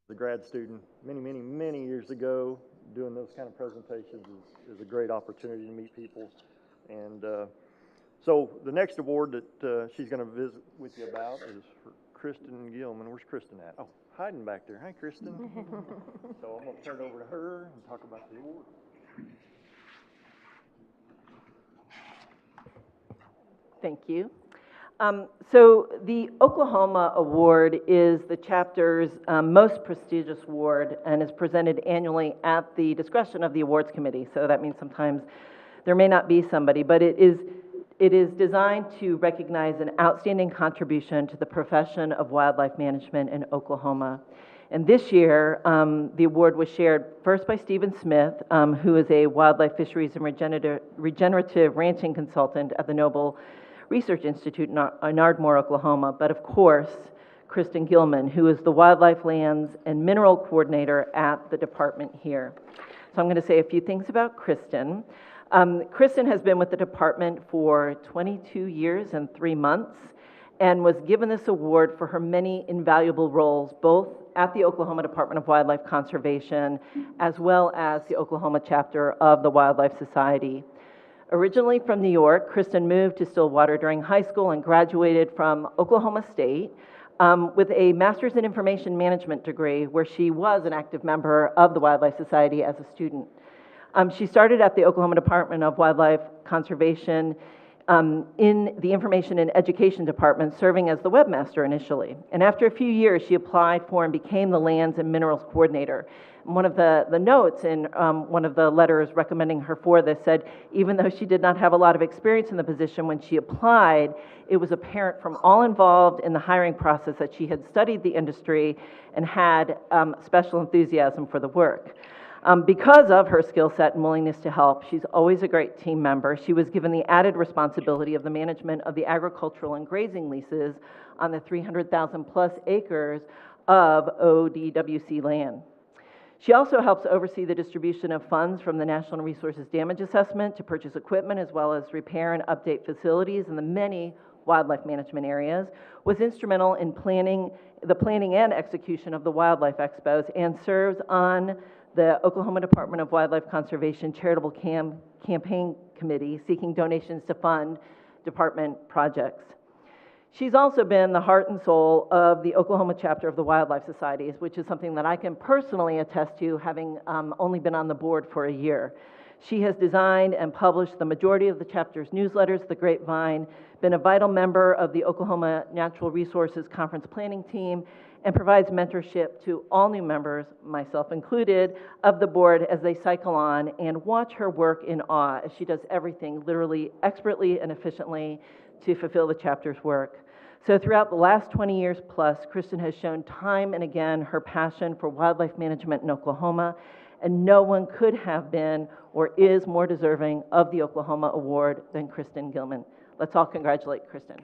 a grad student many years ago. Doing those kind of presentations is a great opportunity to meet people. And so the next award that she's going to visit with you about is for Kristen Gilman. Where's Kristen at? Oh, hiding back there. Hi, Kristen. So I'm going to turn it over to her and talk about the award. Thank you. So the Oklahoma Award is the chapter's most prestigious award and is presented annually at the discretion of the awards committee. So that means sometimes there may not be somebody, but it is designed to recognize an outstanding contribution to the profession of wildlife management in Oklahoma. And this year, the award was shared first by Stephen Smith, who is a wildlife fisheries and regenerative ranching consultant at the Noble Research Institute in Ardmore, Oklahoma, but of course, Kristen Gilman, who is the Wildlife Lands and Mineral Coordinator at the department here. So I'm going to say a few things about Kristen. Kristen has been with the department for 22 years and 3 months and was given this award for her many invaluable roles, both at the Oklahoma Department of Wildlife Conservation as well as the Oklahoma chapter of the Wildlife Society. Originally from New York, Kristen moved to Stillwater during high school and graduated from Oklahoma State with a master's in information management degree, where she was an active member of the Wildlife Society as a student. She started at the Oklahoma Department of Wildlife Conservation in the Information and Education Department, serving as the webmaster initially. And after a few years, she applied for and became the Lands and Minerals Coordinator. And one of the notes in one of the letters recommending her for this said, even though she did not have a lot of experience in the position when she applied, it was apparent from all involved in the hiring process that she had studied the industry and had special enthusiasm for the work. Because of her skill set and willingness to help, she's always a great team member. She was given the added responsibility of the management of the agricultural and grazing leases on the 300,000 plus acres of ODWC land. She also helps oversee the distribution of funds from the National Resources Damage Assessment to purchase equipment as well as repair and update facilities in the many wildlife management areas, was instrumental in the planning and execution of the wildlife expos, and serves on the Oklahoma Department of Wildlife Conservation Charitable Campaign Committee, seeking donations to fund department projects. She's also been the heart and soul of the Oklahoma chapter of the Wildlife Societies, which is something that I can personally attest to, having only been on the board for a year. She has designed and published the majority of the chapter's newsletters, The Grapevine, been a vital member of the Oklahoma Natural Resources Conference planning team, and provides mentorship to all new members, myself included, of the board as they cycle on and watch her work in awe as she does everything literally expertly and efficiently to fulfill the chapter's work. So throughout the last 20 years plus, Kristen has shown time and again her passion for wildlife management in Oklahoma, and no one could have been or is more deserving of the Oklahoma Award than Kristen Gilman. Let's all congratulate Kristen.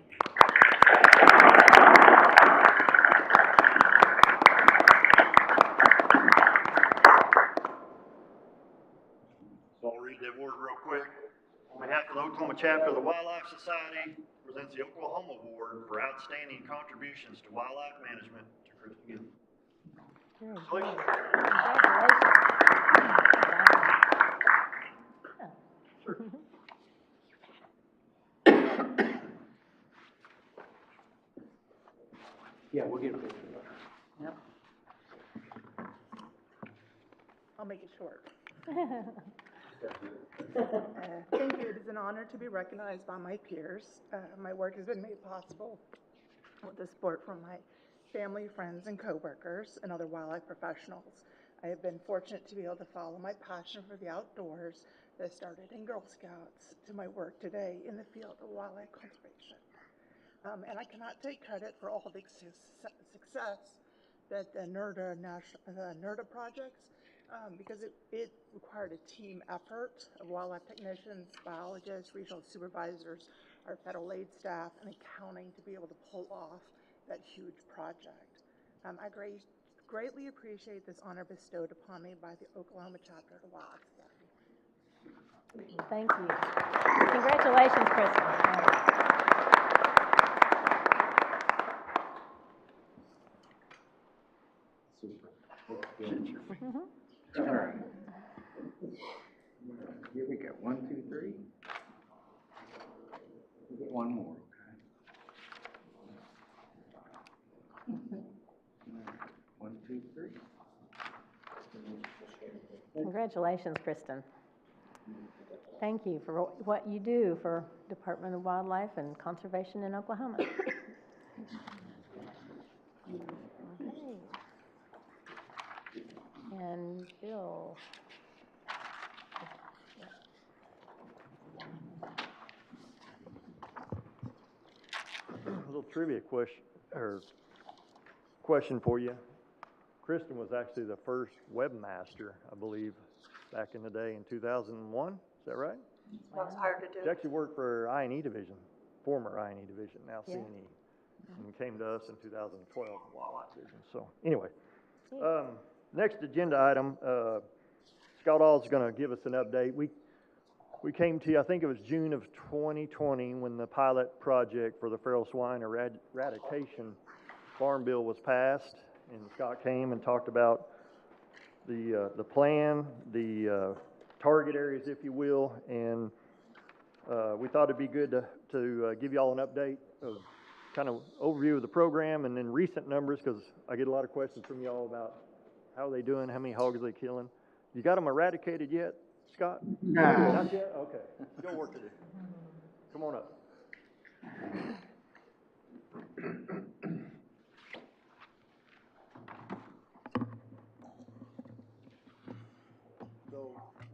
So I'll read the award real quick. On behalf of the Oklahoma chapter of the Wildlife Society, presents the Oklahoma Award for outstanding contributions to wildlife management to Kristen Gilman. Congratulations. Yeah, we'll get a picture. Yep. I'll make it short. Thank you. It is an honor to be recognized by my peers. My work has been made possible with the support from my family, friends, and coworkers, and other wildlife professionals. I have been fortunate to be able to follow my passion for the outdoors that started in Girl Scouts to my work today in the field of wildlife conservation. And I cannot take credit for all the success that the NERDA projects, because it required a team effort of wildlife technicians, biologists, regional supervisors, our federal aid staff, and accounting to be able to pull off that huge project. I greatly appreciate this honor bestowed upon me by the Oklahoma chapter of the Wildlife Society. Thank you. Congratulations, Kristen. Super. All right. Here we go. 1, 2, 3. We'll get one more, okay? 1, 2, 3. Congratulations, Kristen. Thank you for what you do for Department of Wildlife and Conservation in Oklahoma. Okay. And Bill. A little trivia question for you. Kristen was actually the first webmaster, I believe, back in the day in 2001. Is that right? That was hard to do. She actually worked for I&E Division, former I&E Division, now Yeah. C&E, and came to us in 2012, Wildlife Division. So anyway, next agenda item, Scott All's going to give us an update. We came to you, I think it was June of 2020, when the pilot project for the feral swine eradication farm bill was passed, and Scott came and talked about the plan, the target areas, if you will, and we thought it'd be good to give you all an update of kind of overview of the program and then recent numbers, because I get a lot of questions from y'all about how are they doing, how many hogs are they killing. You got them eradicated yet, Scott? No. Not yet? Okay. Still work to do. Come on up. So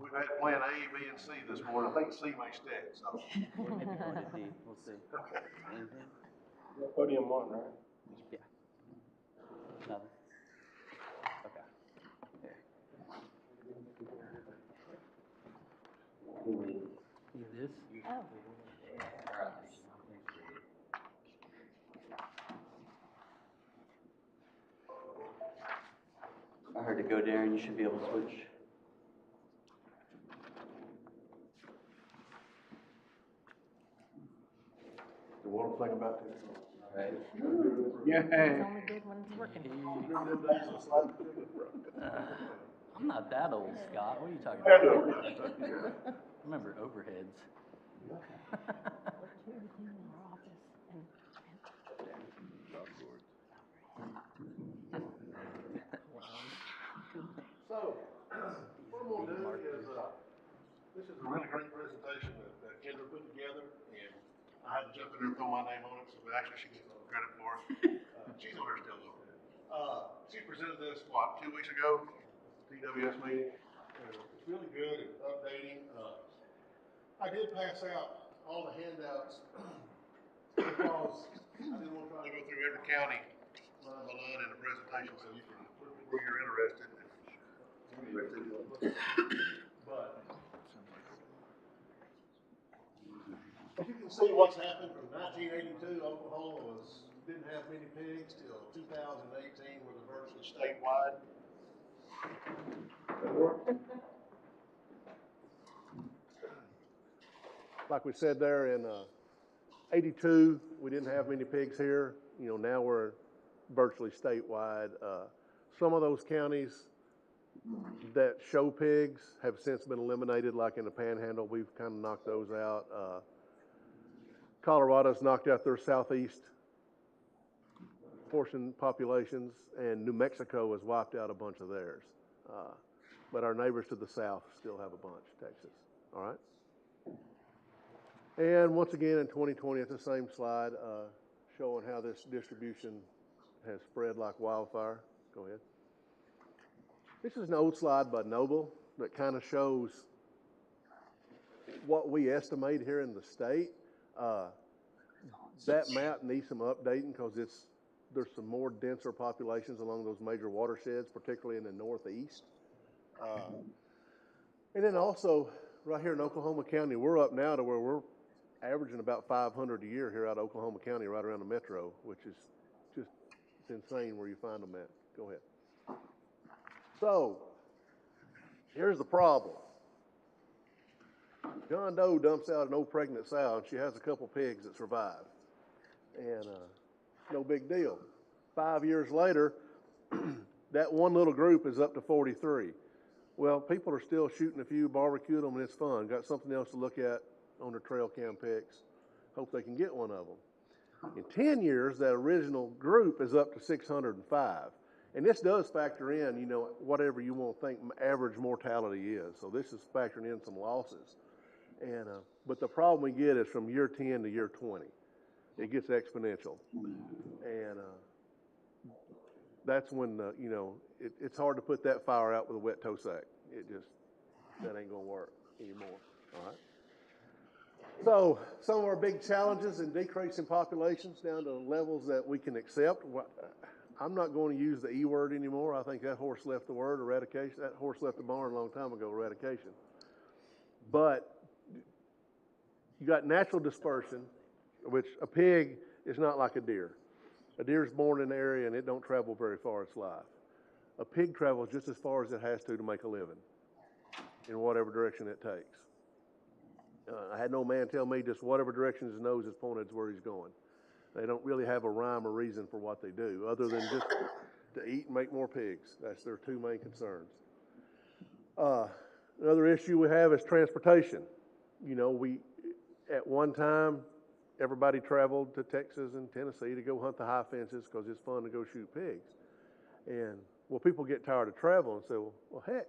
we've had plan A, B, and C this morning. I think C may stick, so. Maybe going to D, we'll see. Anything? Podium 1, right? Yeah. Nothing? Okay. Here. Need this? Oh. I heard to go, Darren, you should be able to switch. The one thing about this. Right. Yeah. It's only good when it's working. I'm not that old, Scott. What are you talking about? Remember overheads. So, what I'm gonna do is, this is a really great presentation that Kendra put together, and I had to jump in there and throw my name on it, so actually she gets all the credit for it. She's on her still though. She presented this, 2 weeks ago, DWS meeting. It's really good, it's updating. I did pass out all the handouts because I didn't want to try to go through every county line by line in the presentation, so you can look where you're interested. But as you can see, what's happened from 1982, Oklahoma didn't have many pigs till 2018, where they're virtually statewide. Like we said there, in 82, we didn't have many pigs here. You know, now we're virtually statewide. Some of those counties that show pigs have since been eliminated, like in the Panhandle. We've kind of knocked those out. Colorado's knocked out their southeast portion populations, and New Mexico has wiped out a bunch of theirs. But our neighbors to the south still have a bunch, Texas. All right? And once again, in 2020, at the same slide, showing how this distribution has spread like wildfire. Go ahead. This is an old slide by Noble that kind of shows what we estimate here in the state. That map needs some updating because there's some more denser populations along those major watersheds, particularly in the northeast. And then also, right here in Oklahoma County, we're up now to where we're averaging about 500 a year here out of Oklahoma County, right around the metro, which is just, it's insane where you find them at. Go ahead. So, here's the problem. John Doe dumps out an old pregnant sow, and she has a couple pigs that survive. And no big deal. 5 years later, That one little group is up to 43. Well, people are still shooting a few, barbecuing them, and it's fun. Got something else to look at on their trail cam pics. Hope they can get one of them. In 10 years, that original group is up to 605. And this does factor in, you know, whatever you want to think average mortality is. So this is factoring in some losses. And, but the problem we get is from year 10 to year 20. It gets exponential. And that's when, you know, it's hard to put that fire out with a wet tow sack. That ain't going to work anymore. All right. So some of our big challenges in decreasing populations down to levels that we can accept. I'm not going to use the E word anymore. I think that horse left the word, eradication. That horse left the barn a long time ago, eradication. But you got natural dispersion, which a pig is not like a deer. A deer is born in an area and it don't travel very far its life. A pig travels just as far as it has to make a living in whatever direction it takes. I had no man tell me just whatever direction his nose is pointed is where he's going. They don't really have a rhyme or reason for what they do other than just to eat and make more pigs. That's their two main concerns. Another issue we have is transportation. You know, at one time, everybody traveled to Texas and Tennessee to go hunt the high fences because it's fun to go shoot pigs. And, well, people get tired of traveling and say, well, heck,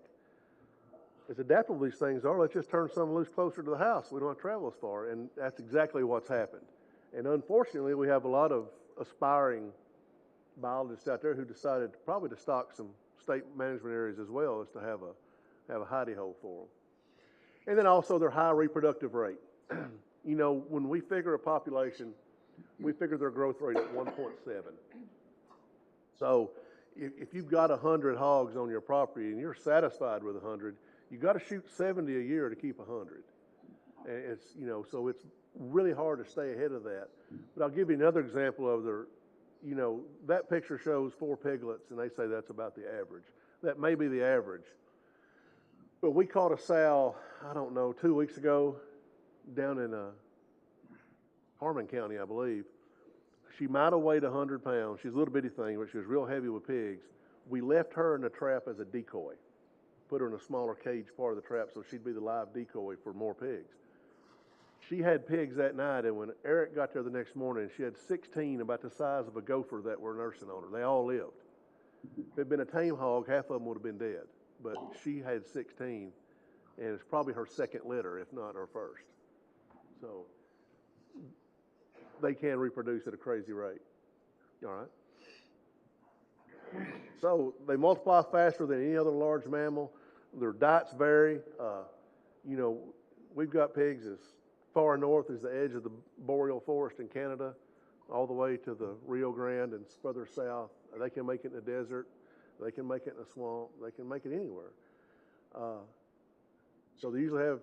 as adaptable these things are, let's just turn some loose closer to the house. We don't have to travel as far. And that's exactly what's happened. And unfortunately, we have a lot of aspiring biologists out there who decided probably to stock some state management areas as well as to have a hidey hole for them. And then also their high reproductive rate. You know, when we figure a population, we figure their growth rate at 1.7. So if you've got 100 hogs on your property and you're satisfied with 100, you got to shoot 70 a year to keep 100. And it's, you know, so it's really hard to stay ahead of that. But I'll give you another example of you know, that picture shows 4 piglets and they say that's about the average. That may be the average. But we caught a sow, I don't know, 2 weeks ago down in Harmon County, I believe. She might have weighed 100 pounds. She's a little bitty thing, but she was real heavy with pigs. We left her in the trap as a decoy. Put her in a smaller cage part of the trap so she'd be the live decoy for more pigs. She had pigs that night, and when Eric got there the next morning, she had 16 about the size of a gopher that were nursing on her. They all lived. If it had been a tame hog, half of them would have been dead. But she had 16, and it's probably her second litter, if not her first. So they can reproduce at a crazy rate. All right? So they multiply faster than any other large mammal. Their diets vary. You know, we've got pigs as far north as the edge of the boreal forest in Canada, all the way to the Rio Grande and further south. They can make it in the desert. They can make it in a swamp. They can make it anywhere. So they usually have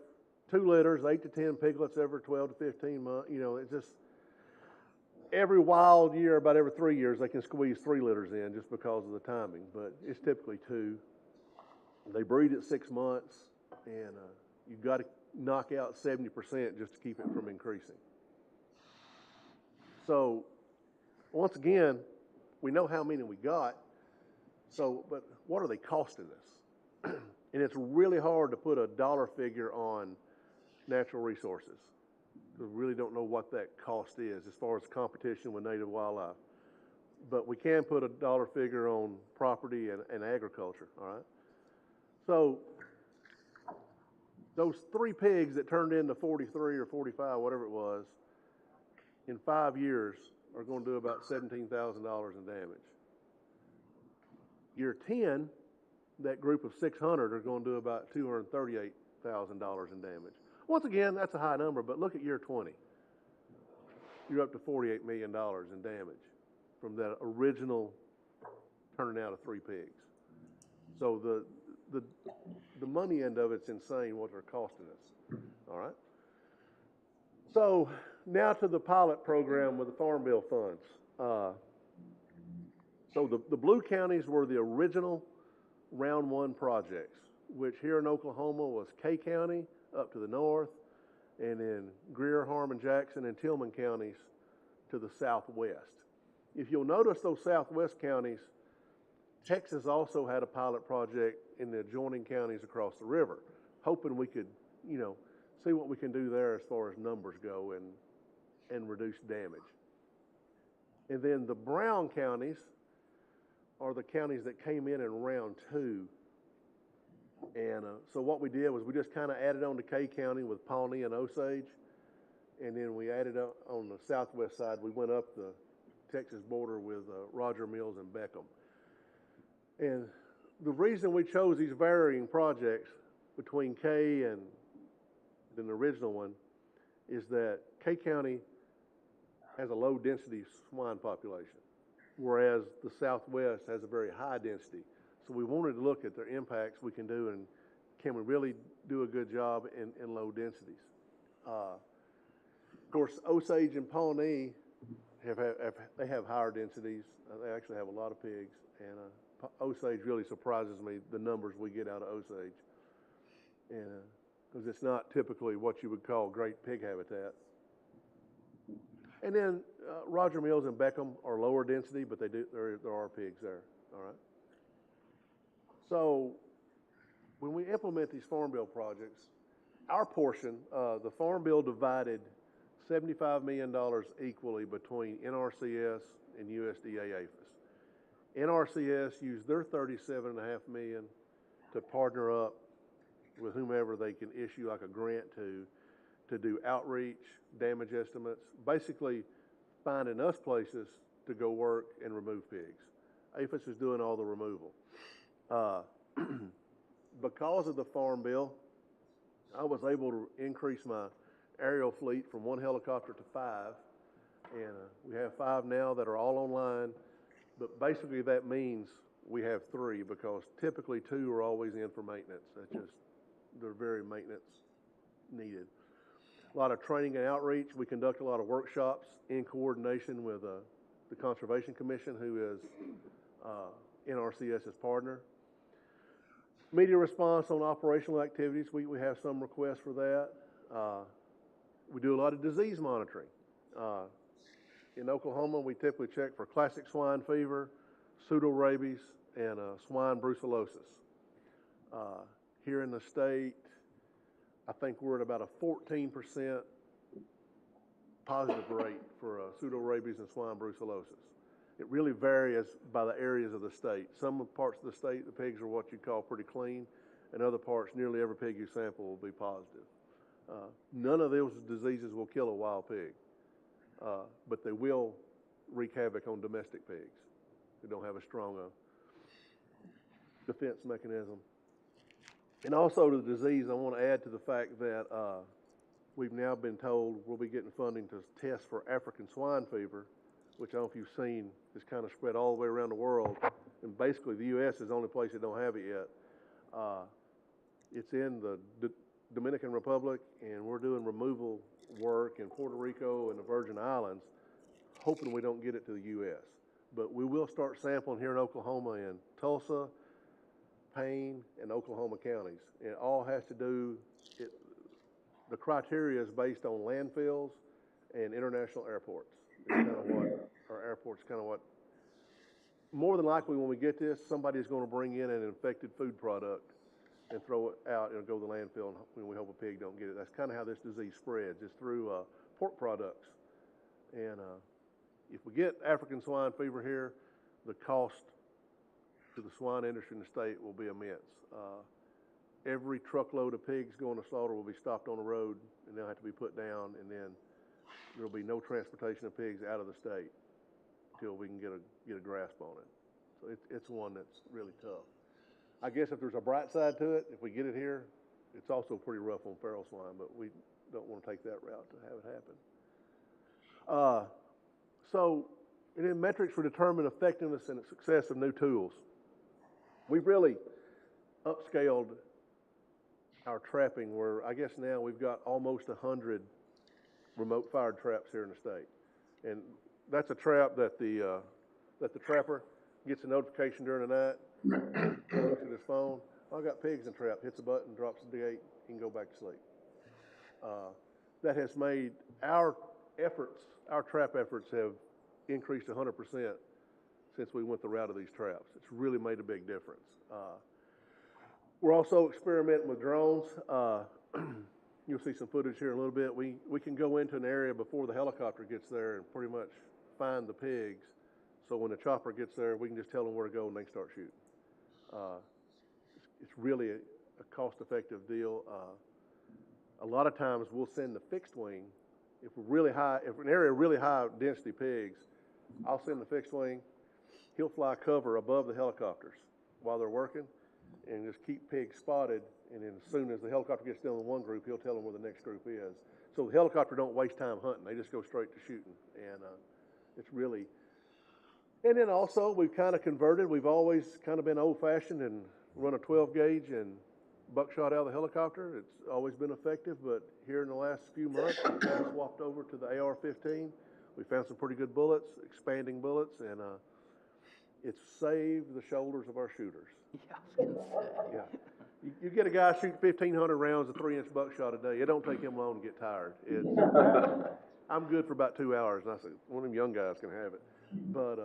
2 litters, 8 to 10 piglets every 12 to 15 months. You know, it's just every wild year, about every 3 years, they can squeeze 3 litters in just because of the timing. But it's typically 2. They breed at 6 months, and you've got to knock out 70% just to keep it from increasing. So once again, we know how many we got. So, but what are they costing us? And it's really hard to put a dollar figure on natural resources. We really don't know what that cost is as far as competition with native wildlife. But we can put a dollar figure on property and agriculture, all right? So those 3 pigs that turned into 43 or 45, whatever it was, in 5 years are going to do about $17,000 in damage. Year 10, that group of 600 are going to do about $238,000 in damage. Once again, that's a high number, but look at year 20. You're up to $48 million in damage from that original turning out of 3 pigs. So the money end of it's insane what they're costing us. All right. So now to the pilot program with the Farm Bill funds. So the blue counties were the original round 1 projects, which here in Oklahoma was Kay County up to the north, and then Greer, Harmon, Jackson, and Tillman counties to the southwest. If you'll notice those southwest counties Texas also had a pilot project in the adjoining counties across the river, hoping we could, see what we can do there as far as numbers go and reduce damage. And then the brown counties are the counties that came in round 2. And so what we did was we just kind of added on to K County with Pawnee and Osage. And then we added up on the southwest side, we went up the Texas border with Roger Mills and Beckham. And the reason we chose these varying projects between K and the original one is that K County has a low density swine population, whereas the Southwest has a very high density. So we wanted to look at the impacts we can do and can we really do a good job in low densities. Of course, Osage and Pawnee they have higher densities. They actually have a lot of pigs, and Osage really surprises me, the numbers we get out of Osage, and because it's not typically what you would call great pig habitat. And then Roger Mills and Beckham are lower density, but there are pigs there. All right. So when we implement these Farm Bill projects, our portion, the Farm Bill divided $75 million equally between NRCS and USDA APHIS. NRCS used their $37.5 million to partner up with whomever they can issue like a grant to do outreach, damage estimates, basically finding us places to go work and remove pigs. APHIS is doing all the removal. Because of the Farm Bill, I was able to increase my aerial fleet from 1 helicopter to 5, and we have 5 now that are all online, but basically that means we have 3 because typically 2 are always in for maintenance. They're very maintenance needed. A lot of training and outreach. We conduct a lot of workshops in coordination with the Conservation Commission, who is NRCS's partner. Media response on operational activities. We have some requests for that. We do a lot of disease monitoring. In Oklahoma, we typically check for classic swine fever, pseudorabies, and swine brucellosis. Here in the state, I think we're at about a 14% positive rate for pseudorabies and swine brucellosis. It really varies by the areas of the state. Some parts of the state, the pigs are what you call pretty clean, and other parts, nearly every pig you sample will be positive. None of those diseases will kill a wild pig, but they will wreak havoc on domestic pigs who don't have a strong defense mechanism. And also to the disease, I want to add to the fact that we've now been told we'll be getting funding to test for African swine fever, which I don't know if you've seen, is kind of spread all the way around the world. And basically the U.S. is the only place that don't have it yet. It's in the Dominican Republic, and we're doing removal work in Puerto Rico and the Virgin Islands, hoping we don't get it to the U.S. But we will start sampling here in Oklahoma in Tulsa, Payne, and Oklahoma counties. And it all has to do, the criteria is based on landfills and international airports. It's kind of what, our airport's kind of what, more than likely when we get this, somebody's going to bring in an infected food product and throw it out and go to the landfill, and we hope a pig don't get it. That's kind of how this disease spreads. It's through pork products. And if we get African swine fever here, the cost to the swine industry in the state will be immense. Every truckload of pigs going to slaughter will be stopped on the road, and they'll have to be put down, and then there'll be no transportation of pigs out of the state until we can get a grasp on it. So it's one that's really tough. I guess if there's a bright side to it, if we get it here, it's also pretty rough on feral swine, but we don't want to take that route to have it happen. And then metrics for determining effectiveness and success of new tools. We've really upscaled our trapping where I guess now we've got almost 100 remote fired traps here in the state. And that's a trap that the trapper gets a notification during the night, looks at his phone, I got pigs in trap, hits a button, drops the gate, he can go back to sleep. That has made our trap efforts have increased 100% since we went the route of these traps. It's really made a big difference. We're also experimenting with drones. You'll see some footage here in a little bit. We can go into an area before the helicopter gets there and pretty much find the pigs. So when the chopper gets there, we can just tell them where to go and they can start shooting. It's really a cost-effective deal. A lot of times we'll send the fixed wing. If an area really high density pigs, I'll send the fixed wing. He'll fly cover above the helicopters while they're working and just keep pigs spotted. And then as soon as the helicopter gets down in one group, he'll tell them where the next group is. So the helicopter don't waste time hunting. They just go straight to shooting. And it's really, and then also we've kind of converted. We've always kind of been old fashioned and run a 12 gauge and buckshot out of the helicopter. It's always been effective, but here in the last few months, we've kind of swapped over to the AR-15. We found some pretty good bullets, expanding bullets, and it's saved the shoulders of our shooters. Yeah. You get a guy shoot 1,500 rounds of 3-inch buckshot a day. It don't take him long to get tired. I'm good for about 2 hours, and I said, one of them young guys can have it. But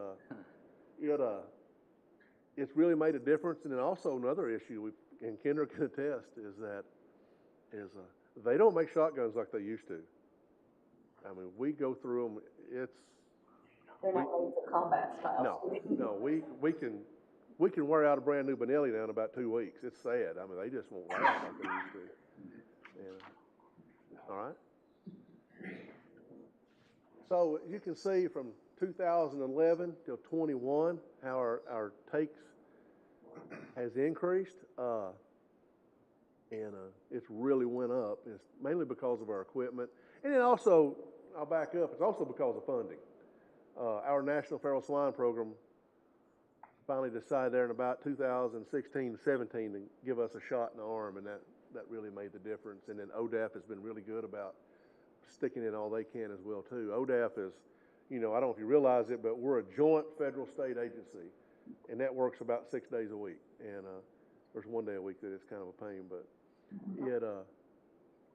it's really made a difference. And then also another issue, and Kendra can attest, is that they don't make shotguns like they used to. I mean, we go through them. They're not made for combat styles. No, we can wear out a brand new Benelli now in about 2 weeks. It's sad. I mean, they just won't last like they used to. And, all right. So you can see from 2011 till 21 how our takes has increased, and it's really went up. It's mainly because of our equipment, and then also, I'll back up, it's also because of funding. Our National Feral Swine Program finally decided there in about 2016, 17 to give us a shot in the arm, and that really made the difference. And then ODWC has been really good about sticking in all they can as well too. ODWC is, I don't know if you realize it, but we're a joint federal state agency, and that works about 6 days a week. And there's 1 day a week that it's kind of a pain, but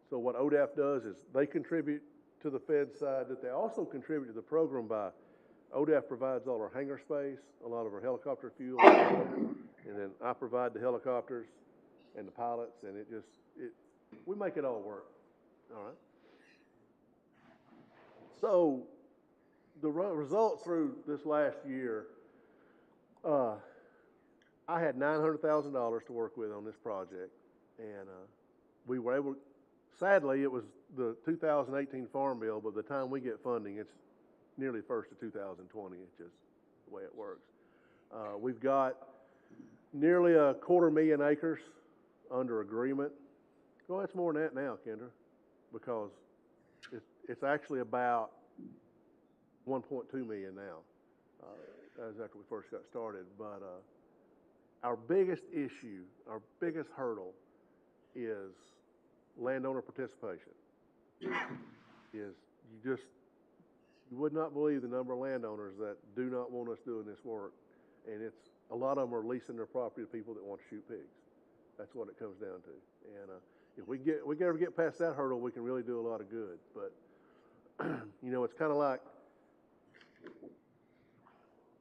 so what ODWC does is they contribute to the Fed side, that they also contribute to the program by ODWC provides all our hangar space, a lot of our helicopter fuel, and then I provide the helicopters and the pilots, and we make it all work. All right. So the results through this last year, I had $900,000 to work with on this project, and we were able. Sadly, it was the 2018 Farm Bill, but by the time we get funding, it's nearly first of 2020. It's just the way it works. We've got nearly 250,000 acres under agreement. Well, it's more than that now, Kendra, because it's actually about 1.2 million now, as after we first got started. But our biggest issue, our biggest hurdle is landowner participation. You would not believe the number of landowners that do not want us doing this work, and a lot of them are leasing their property to people that want to shoot pigs. That's what it comes down to. And if we ever get past that hurdle, we can really do a lot of good. But it's kind of like,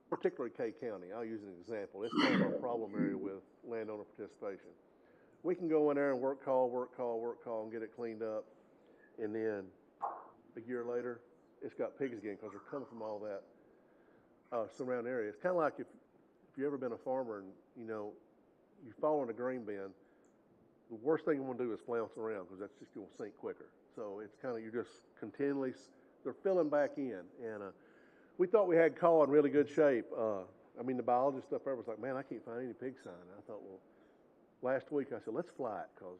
particularly K County. I'll use an example. It's kind of a problem area with landowner participation. We can go in there and work call, and get it cleaned up, and then a year later, it's got pigs again because they're coming from all that surrounding area. It's kind of like if you've ever been a farmer and you fall in a grain bin, the worst thing you want to do is flounce around because that's just going to sink quicker. So it's kind of, you're just continually, they're filling back in. And we thought we had call in really good shape. The biologist up there was like, man, I can't find any pig sign. I thought, well, last week I said, let's fly it because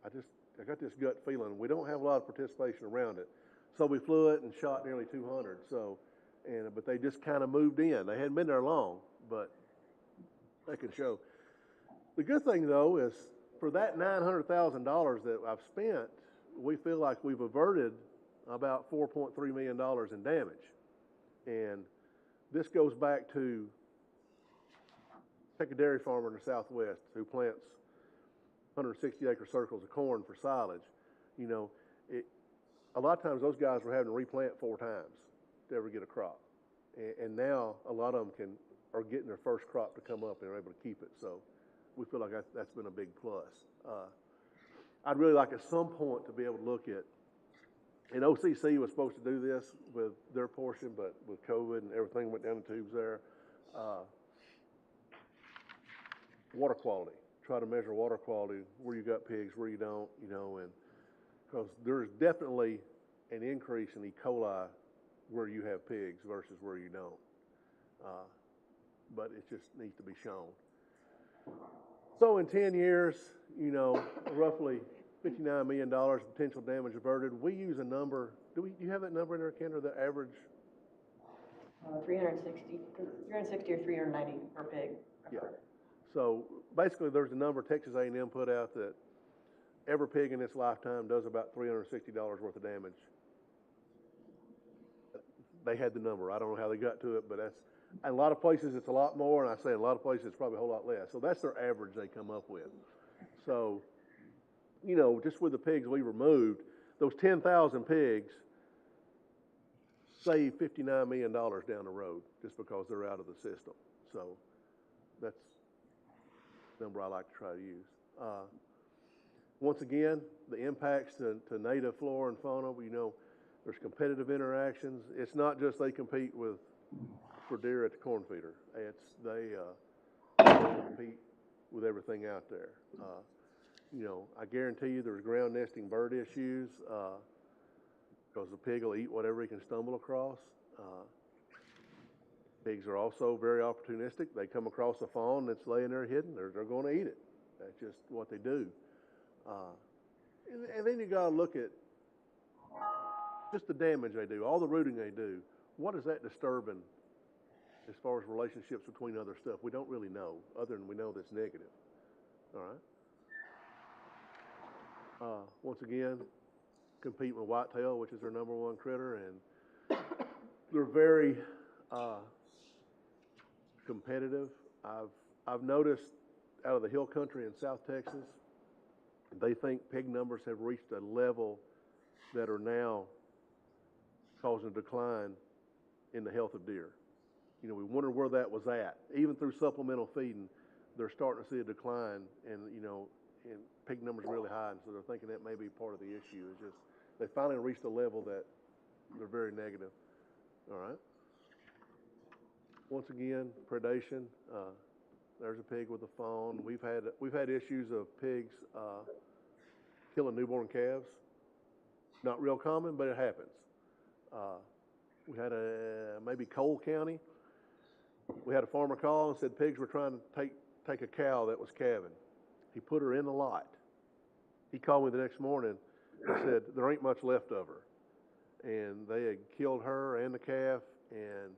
I got this gut feeling. We don't have a lot of participation around it. So we flew it and shot nearly 200. But they just kind of moved in. They hadn't been there long, but they can show. The good thing though is for that $900,000 that I've spent, we feel like we've averted about $4.3 million in damage. And this goes back to take a dairy farmer in the Southwest who plants 160-acre circles of corn for silage. A lot of times those guys were having to replant 4 times to ever get a crop. And now a lot of them can are getting their first crop to come up and are able to keep it. So we feel like that's been a big plus. I'd really like at some point to be able to look at, and OCC was supposed to do this with their portion, but with COVID and everything went down the tubes there. Water quality, try to measure water quality, where you got pigs, where you don't, you know, and because there's definitely an increase in E. coli where you have pigs versus where you don't. But it just needs to be shown. So in 10 years, you know, roughly $59 million potential damage averted. We use a number, do you have that number in there, Kendra, the average? 360 or 390 per pig. Yeah. So basically there's a number Texas A&M put out that every pig in its lifetime does about $360 worth of damage. They had the number. I don't know how they got to it, but that's, in a lot of places it's a lot more, and I say in a lot of places it's probably a whole lot less. So that's their average they come up with. So, you know, just with the pigs we removed, those 10,000 pigs save $59 million down the road just because they're out of the system. So that's the number I like to try to use. Once again, the impacts to native flora and fauna, you know, there's competitive interactions. It's not just they compete for deer at the corn feeder. They compete with everything out there. You know, I guarantee you there's ground nesting bird issues because the pig will eat whatever he can stumble across. Pigs are also very opportunistic. They come across a fawn that's laying there hidden, they're going to eat it. That's just what they do. And then you got to look at just the damage they do, all the rooting they do. What is that disturbing as far as relationships between other stuff? We don't really know, other than we know that's negative. All right. Once again, competing with whitetail, which is their number one critter, and they're very competitive. I've noticed out of the hill country in South Texas, they think pig numbers have reached a level that are now causing a decline in the health of deer. You know, we wonder where that was at. Even through supplemental feeding, they're starting to see a decline, and you know, and pig numbers are really high, and so they're thinking that may be part of the issue. Is just they finally reached a level that they're very negative. All right. Once again, predation. There's a pig with a fawn. We've had issues of pigs killing newborn calves. Not real common, but it happens. We had maybe Cole County. We had a farmer call and said pigs were trying to take a cow that was calving. He put her in the lot. He called me the next morning and said there ain't much left of her, and they had killed her and the calf. And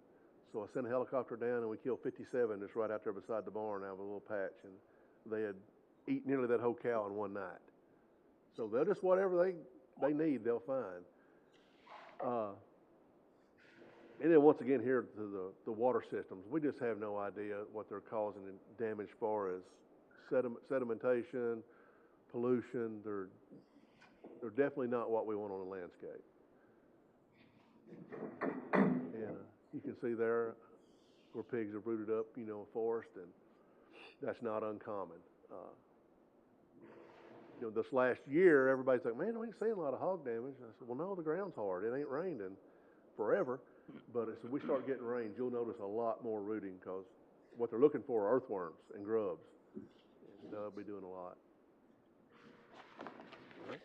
so I sent a helicopter down and we killed 57 just right out there beside the barn out of a little patch, and they had eaten nearly that whole cow in one night. So they'll just whatever they need, they'll find. And then once again here to the water systems, we just have no idea what they're causing damage as far as sedimentation, pollution. They're definitely not what we want on the landscape. And you can see there where pigs have rooted up, you know, a forest, and that's not uncommon. You know, this last year, everybody's like, man, we ain't seeing a lot of hog damage. I said, well, no, the ground's hard. It ain't rained in forever. But as we start getting rains, you'll notice a lot more rooting because what they're looking for are earthworms and grubs. And they'll be doing a lot. Right.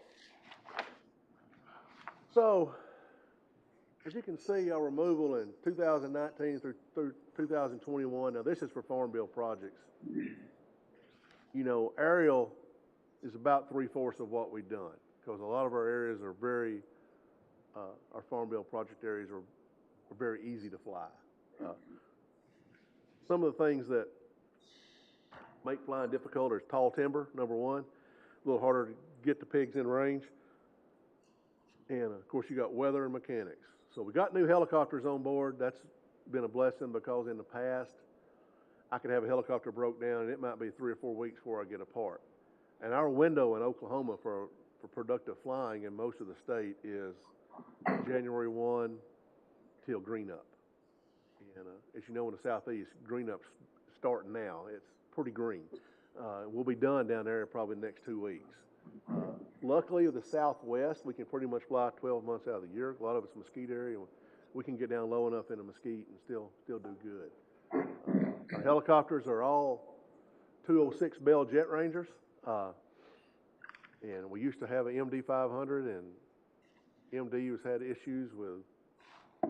So, as you can see, our removal in 2019 through 2021, now this is for Farm Bill projects. You know, aerial is about 3/4 of what we've done because a lot of our areas are very, our Farm Bill project areas are very easy to fly. Some of the things that make flying difficult is tall timber, number one. A little harder to get the pigs in range. And of course you got weather and mechanics. So we got new helicopters on board. That's been a blessing because in the past, I could have a helicopter broke down and it might be 3 or 4 weeks before I get a part. And our window in Oklahoma for productive flying in most of the state is January 1 till green up. And as you know, in the southeast, green up's starting now. It's pretty green. We'll be done down there probably the next 2 weeks. Luckily, with the southwest, we can pretty much fly 12 months out of the year. A lot of it's mesquite area. We can get down low enough in the mesquite and still do good. Our helicopters are all 206 Bell Jet Rangers. And we used to have an MD 500, and MD has had issues with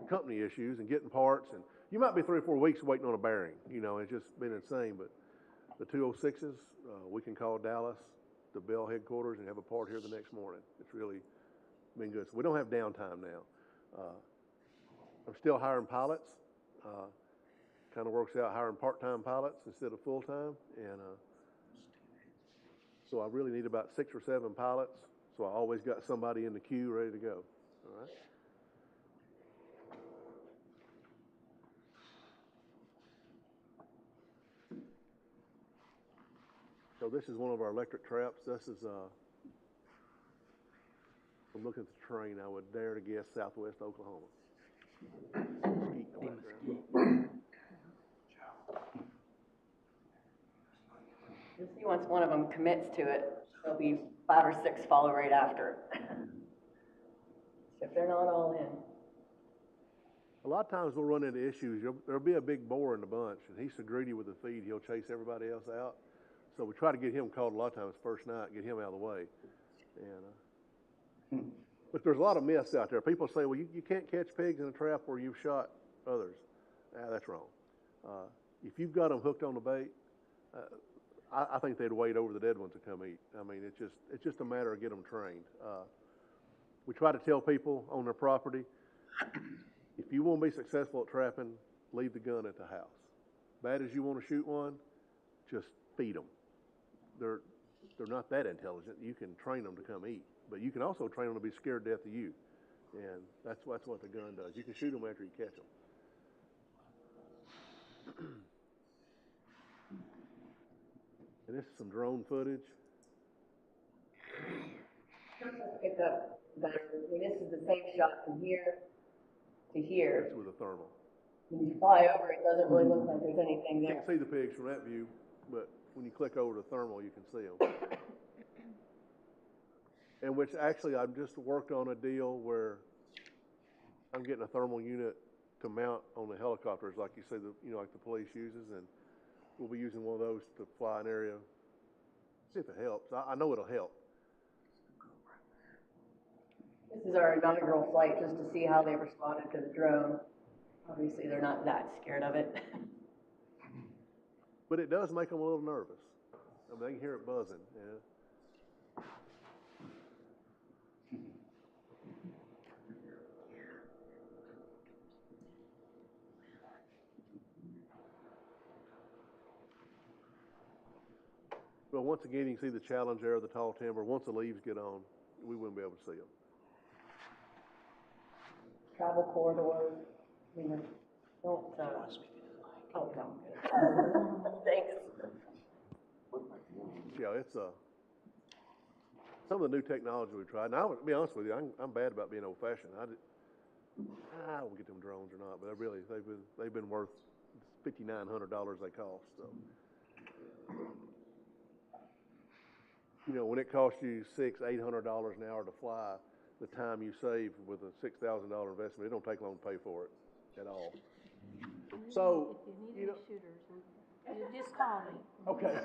company issues and getting parts. And you might be 3 or 4 weeks waiting on a bearing. You know, it's just been insane. But the 206s, we can call Dallas, the Bell headquarters, and have a part here the next morning. It's really been good. So we don't have downtime now. I'm still hiring pilots. Kind of works out hiring part-time pilots instead of full-time. And so I really need about 6 or 7 pilots. So I always got somebody in the queue ready to go. All right. So this is one of our electric traps. This is, from looking at the terrain, I would dare to guess southwest Oklahoma. You'll see once one of them commits to it, there'll be 5 or 6 follow right after. So if they're not all in. A lot of times we'll run into issues. There'll be a big boar in the bunch, and he's so greedy with the feed, he'll chase everybody else out. So we try to get him called a lot of times first night, get him out of the way. And but there's a lot of myths out there. People say, well, you can't catch pigs in a trap where you've shot others. That's wrong. If you've got them hooked on the bait, I think they'd wait over the dead ones to come eat. I mean, it's just a matter of getting them trained. We try to tell people on their property, if you want to be successful at trapping, leave the gun at the house. Bad as you want to shoot one, just feed them. They're not that intelligent. You can train them to come eat, but you can also train them to be scared to death of you, and that's what the gun does. You can shoot them after you catch them. And this is some drone footage. Pick up better. I mean, this is the same shot from here to here. That's with a thermal. When you fly over, it doesn't really look like there's anything You there. can see the pigs from that view, but when you click over to thermal, you can see them. And which actually, I've just worked on a deal where I'm getting a thermal unit to mount on the helicopters, like you say, like the police uses, and we'll be using one of those to fly an area. See if it helps. I know it'll help. This is our inaugural flight just to see how they responded to the drone. Obviously, they're not that scared of it. But it does make them a little nervous. I mean, they can hear it buzzing. Yeah. But once again, you can see the challenge there of the tall timber. Once the leaves get on, we wouldn't be able to see them. Travel corridors. I mean, don't. Oh, no. Thanks. Yeah, it's some of the new technology we tried. And I would be honest with you, I'm bad about being old-fashioned. I don't get them drones or not, but they've been worth $5,900 they cost. So, when it costs you $600-800 an hour to fly, the time you save with a $6,000 investment, it don't take long to pay for it at all. So, If you need any shooters, you just call me. Okay.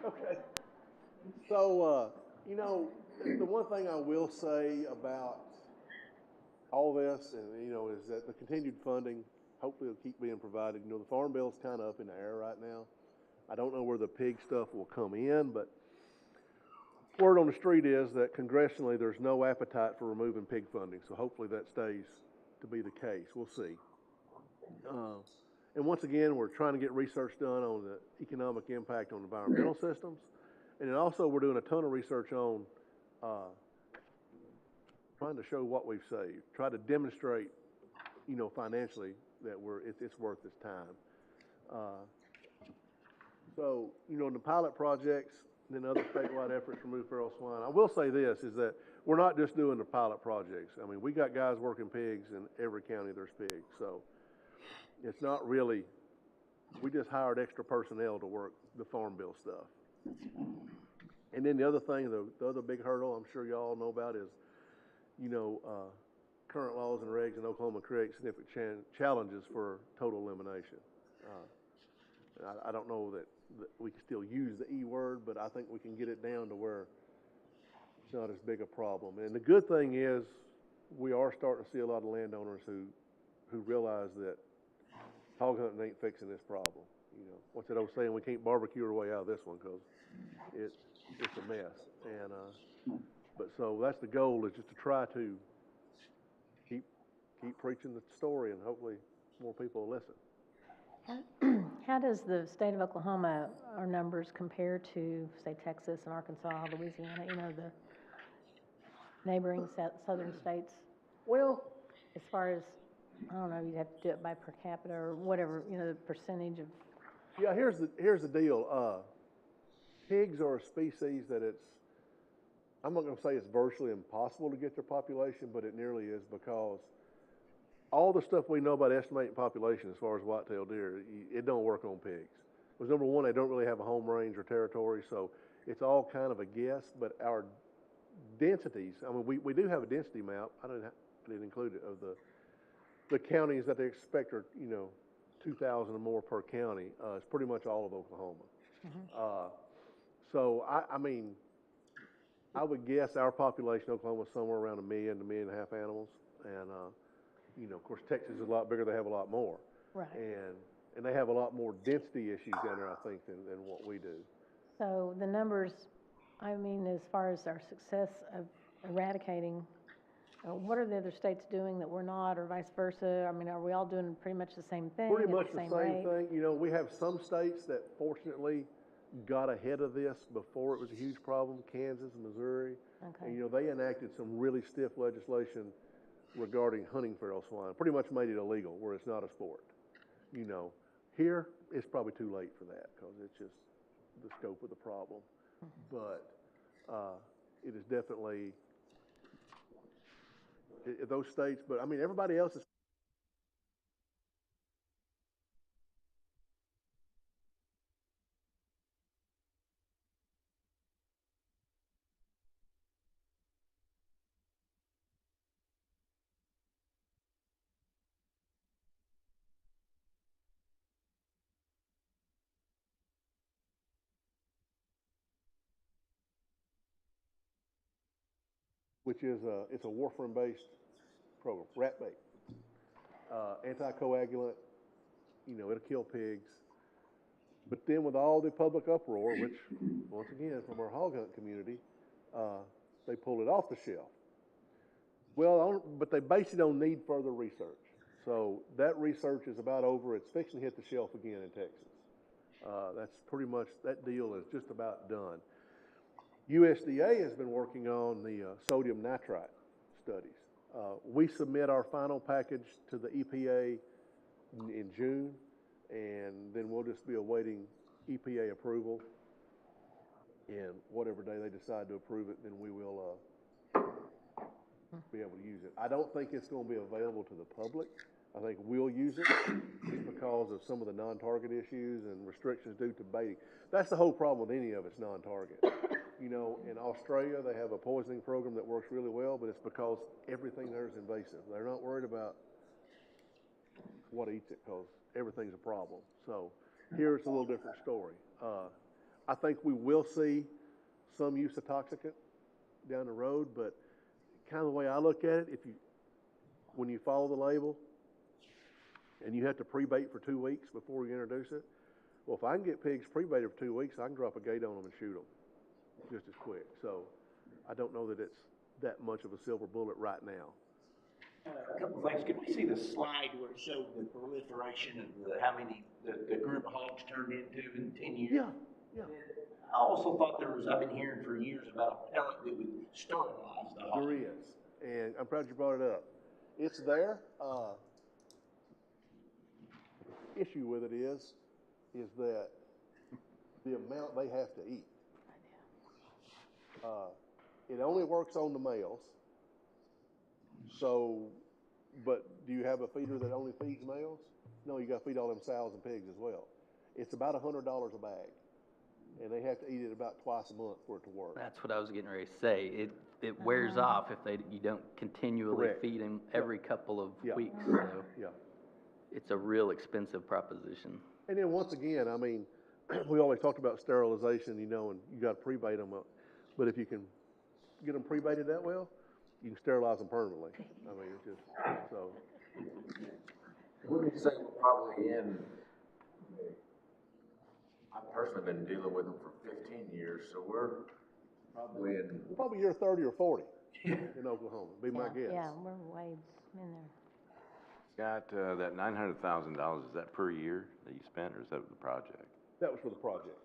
Okay. So, the one thing I will say about all this, and is that the continued funding hopefully will keep being provided. The farm bill's kind of up in the air right now. I don't know where the pig stuff will come in, but word on the street is that congressionally there's no appetite for removing pig funding. So hopefully that stays to be the case. We'll see. And once again, we're trying to get research done on the economic impact on environmental systems. And then also we're doing a ton of research on trying to show what we've saved, try to demonstrate, financially that it's worth its time. So, in the pilot projects and then other statewide efforts to remove feral swine, I will say this, is that we're not just doing the pilot projects. I mean, we got guys working pigs in every county there's pigs. So It's not really, we just hired extra personnel to work the farm bill stuff. And then the other thing, the other big hurdle I'm sure y'all know about is, current laws and regs in Oklahoma create significant challenges for total elimination. I don't know that we can still use the E word, but I think we can get it down to where it's not as big a problem. And the good thing is we are starting to see a lot of landowners who realize that hog hunting ain't fixing this problem. What's that old saying? We can't barbecue our way out of this one because it's a mess. And but so that's the goal, is just to try to keep preaching the story, and hopefully more people will listen. How does the state of Oklahoma, our numbers compare to, say, Texas and Arkansas, Louisiana, the neighboring southern states? Well, As far as, I don't know, you'd have to do it by per capita or whatever, the percentage of. yeah, here's the deal. Pigs are a species that I'm not going to say it's virtually impossible to get their population, but it nearly is, because all the stuff we know about estimating population as far as whitetail deer, it don't work on pigs. Because number one, they don't really have a home range or territory, so it's all kind of a guess. But our densities, I mean, we do have a density map. I didn't include it, of the counties that they expect are 2,000 or more per county. It's pretty much all of Oklahoma. Mm-hmm. So I mean, I would guess our population in Oklahoma is somewhere around 1 million to 1.5 million animals, and of course, Texas is a lot bigger. They have a lot more, Right. and they have a lot more density issues down there, I think, than what we do. So the numbers, I mean, as far as our success of eradicating, what are the other states doing that we're not, or vice versa? I mean, are we all doing pretty much the same thing? Pretty much the same rate? thing. We have some states that fortunately got ahead of this before it was a huge problem. Kansas and Missouri. Okay. And, they enacted some really stiff legislation regarding hunting feral swine. Pretty much made it illegal, where it's not a sport. Here it's probably too late for that, because it's just the scope of the problem. Mm-hmm. But it is definitely those states. But I mean, everybody else is. Which is it's a warfarin-based program, rat bait, anticoagulant. It'll kill pigs. But then with all the public uproar, which once again from our hog hunt community, they pulled it off the shelf. Well, but they based it on need further research. So that research is about over. It's fixing to hit the shelf again in Texas. That's pretty much, that deal is just about done. USDA has been working on the sodium nitrite studies. We submit our final package to the EPA in June, and then we'll just be awaiting EPA approval. And whatever day they decide to approve it, then we will be able to use it. I don't think it's going to be available to the public. I think we'll use it just because of some of the non-target issues and restrictions due to baiting. That's the whole problem with any of it's non-target. In Australia, they have a poisoning program that works really well, but it's because everything there is invasive. They're not worried about what eats it, because everything's a problem. So here it's a little different story. I think we will see some use of toxicant down the road, but kind of the way I look at it, when you follow the label and you have to pre-bait for 2 weeks before you introduce it, well, if I can get pigs pre-baited for 2 weeks, I can drop a gate on them and shoot them just as quick. So I don't know that it's that much of a silver bullet right now. A couple of things. Could we see the slide where it showed the proliferation of how many the group of hogs turned into in 10 years? Yeah. I also thought I've been hearing for years about a pellet that would sterilize the hog. There is, and I'm proud you brought it up. It's there. Issue with it is that the amount they have to eat. It only works on the males. So, but do you have a feeder that only feeds males? No, you gotta feed all them sows and pigs as well. It's about $100 a bag, and they have to eat it about twice a month for it to work. That's what I was getting ready to say. It wears off if you don't continually Correct. feed them every couple of Yeah. weeks, so Yeah. it's a real expensive proposition. And then once again, I mean, we always talked about sterilization, you know, and you gotta pre-bait them up. But if you can get them pre-baited that well, you can sterilize them permanently. I mean, it's just, so. Wouldn't you say we're probably in, I've personally been dealing with them for 15 years, so we're probably in. Probably year 30 or 40 in Oklahoma, be my guess. Yeah, we're way in there. Scott, that $900,000, is that per year that you spent, or is that the project? That was for the project.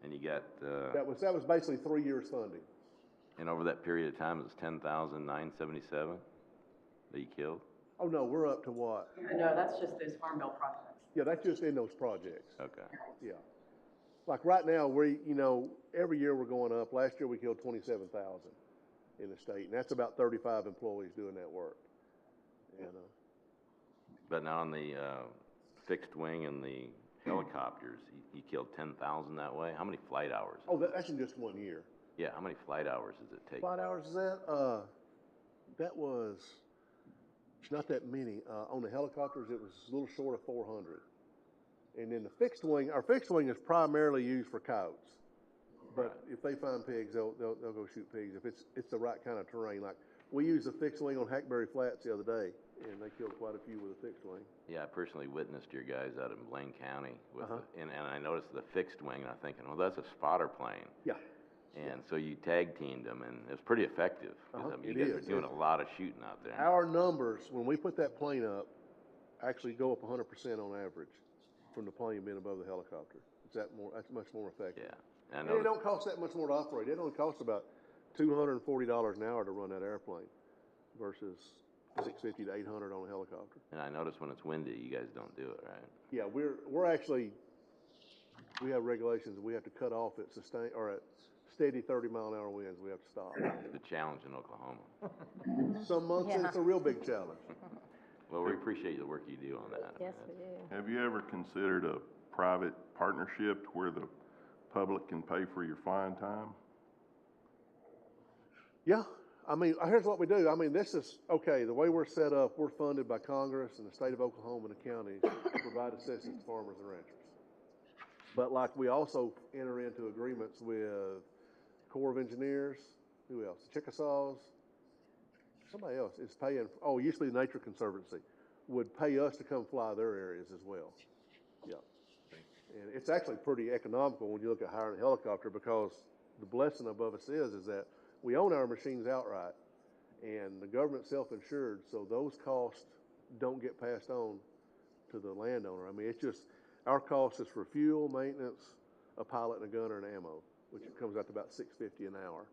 And you got, That was basically 3 years funding. and over that period of time, it was 10,977 that you killed? Oh, no, we're up to what? No, that's just those Farm Bill projects. Yeah, that's just in those projects. Okay. Yeah. Like right now, every year we're going up. Last year we killed 27,000 in the state, and that's about 35 employees doing that work. You know. But now on the fixed wing and the helicopters, you killed 10,000 that way? How many flight hours? Oh, that's in just 1 year. Yeah, how many flight hours does it take? Flight hours is that? It's not that many. On the helicopters, it was a little short of 400. And then the fixed wing, our fixed wing is primarily used for coyotes. But if they find pigs, they'll go shoot pigs if it's the right kind of terrain. Like we used the fixed wing on Hackberry Flats the other day, and they killed quite a few with a fixed wing. Yeah, I personally witnessed your guys out in Blaine County with and I noticed the fixed wing, and I'm thinking, well, that's a spotter plane. Yeah. And so you tag teamed them, and it was pretty effective. 'Cause, I mean, you guys are doing a lot of shooting out there. Our numbers, when we put that plane up, actually go up 100% on average from the plane being above the helicopter. That's much more effective. Yeah. And it don't cost that much more to operate. It only costs about $240 an hour to run that airplane versus $650 to $800 on a helicopter. And I noticed when it's windy, you guys don't do it, right? Yeah, we're actually, we have regulations that we have to cut off at steady 30-mile-an-hour winds. We have to stop. The challenge in Oklahoma. Some months it's a real big challenge. Well, we appreciate the work you do on that. Yes, we do. Have you ever considered a private partnership where the public can pay for your flying time? Yeah, I mean, here's what we do. I mean, this is, okay, the way we're set up, we're funded by Congress and the state of Oklahoma and the county to provide assistance to farmers and ranchers. But like we also enter into agreements with Corps of Engineers, who else? The Chickasaws, somebody else is paying, usually the Nature Conservancy would pay us to come fly their areas as well. Yeah. And it's actually pretty economical when you look at hiring a helicopter, because the blessing above us is that we own our machines outright and the government's self-insured, so those costs don't get passed on to the landowner. I mean, it's just, our cost is for fuel, maintenance, a pilot and a gunner and ammo, which comes out to about $650 an hour.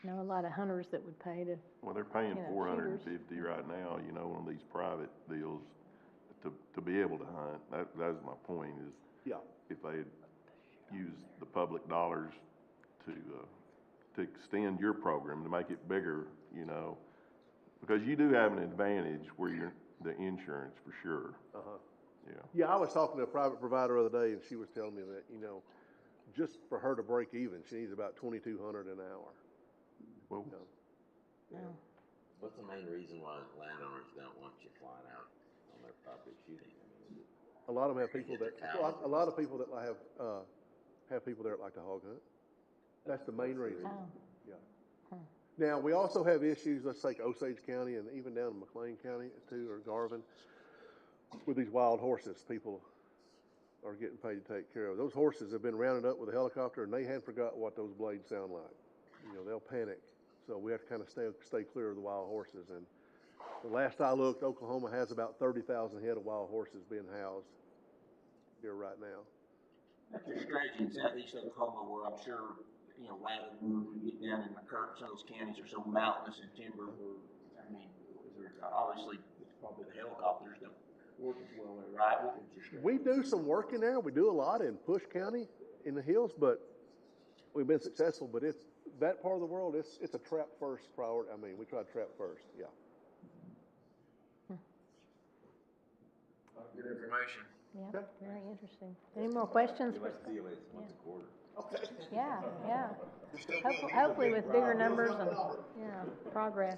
I know a lot of hunters that would pay to. Well, they're paying shooters. $450 right now, on these private deals to be able to hunt. That's my point is, Yeah. if they use the public dollars to extend your program, to make it bigger, because you do have an advantage where you're the insurance for sure. Yeah. Yeah, I was talking to a private provider the other day, and she was telling me that, just for her to break even, she needs about $2,200 an hour. Well, Yeah. What's the main reason why landowners don't want you flying out on their property shooting? I mean, A lot of them have people that, a lot of people that have people there that like to hog hunt. That's the main reason. Oh. Yeah. Now, we also have issues, let's take Osage County and even down in McLean County too, or Garvin, with these wild horses people are getting paid to take care of. Those horses have been rounded up with a helicopter, and they hadn't forgot what those blades sound like. They'll panic. So we have to kind of stay clear of the wild horses. And the last I looked, Oklahoma has about 30,000 head of wild horses being housed here right now. That's your strategy in southeast Oklahoma, where I'm sure, rather than you get down in McCurtain, some of those counties are so mountainous and timber, obviously, it's probably the helicopters don't work as well there, right? What's your strategy? We do some work in there. We do a lot in Push County in the hills, but we've been successful. But it's that part of the world, it's a trap first priority. I mean, we try to trap first, yeah. Good information. Yeah, very interesting. Any more questions? We like to see them once a quarter. Yeah, yeah. Hopefully with bigger numbers and, yeah, progress.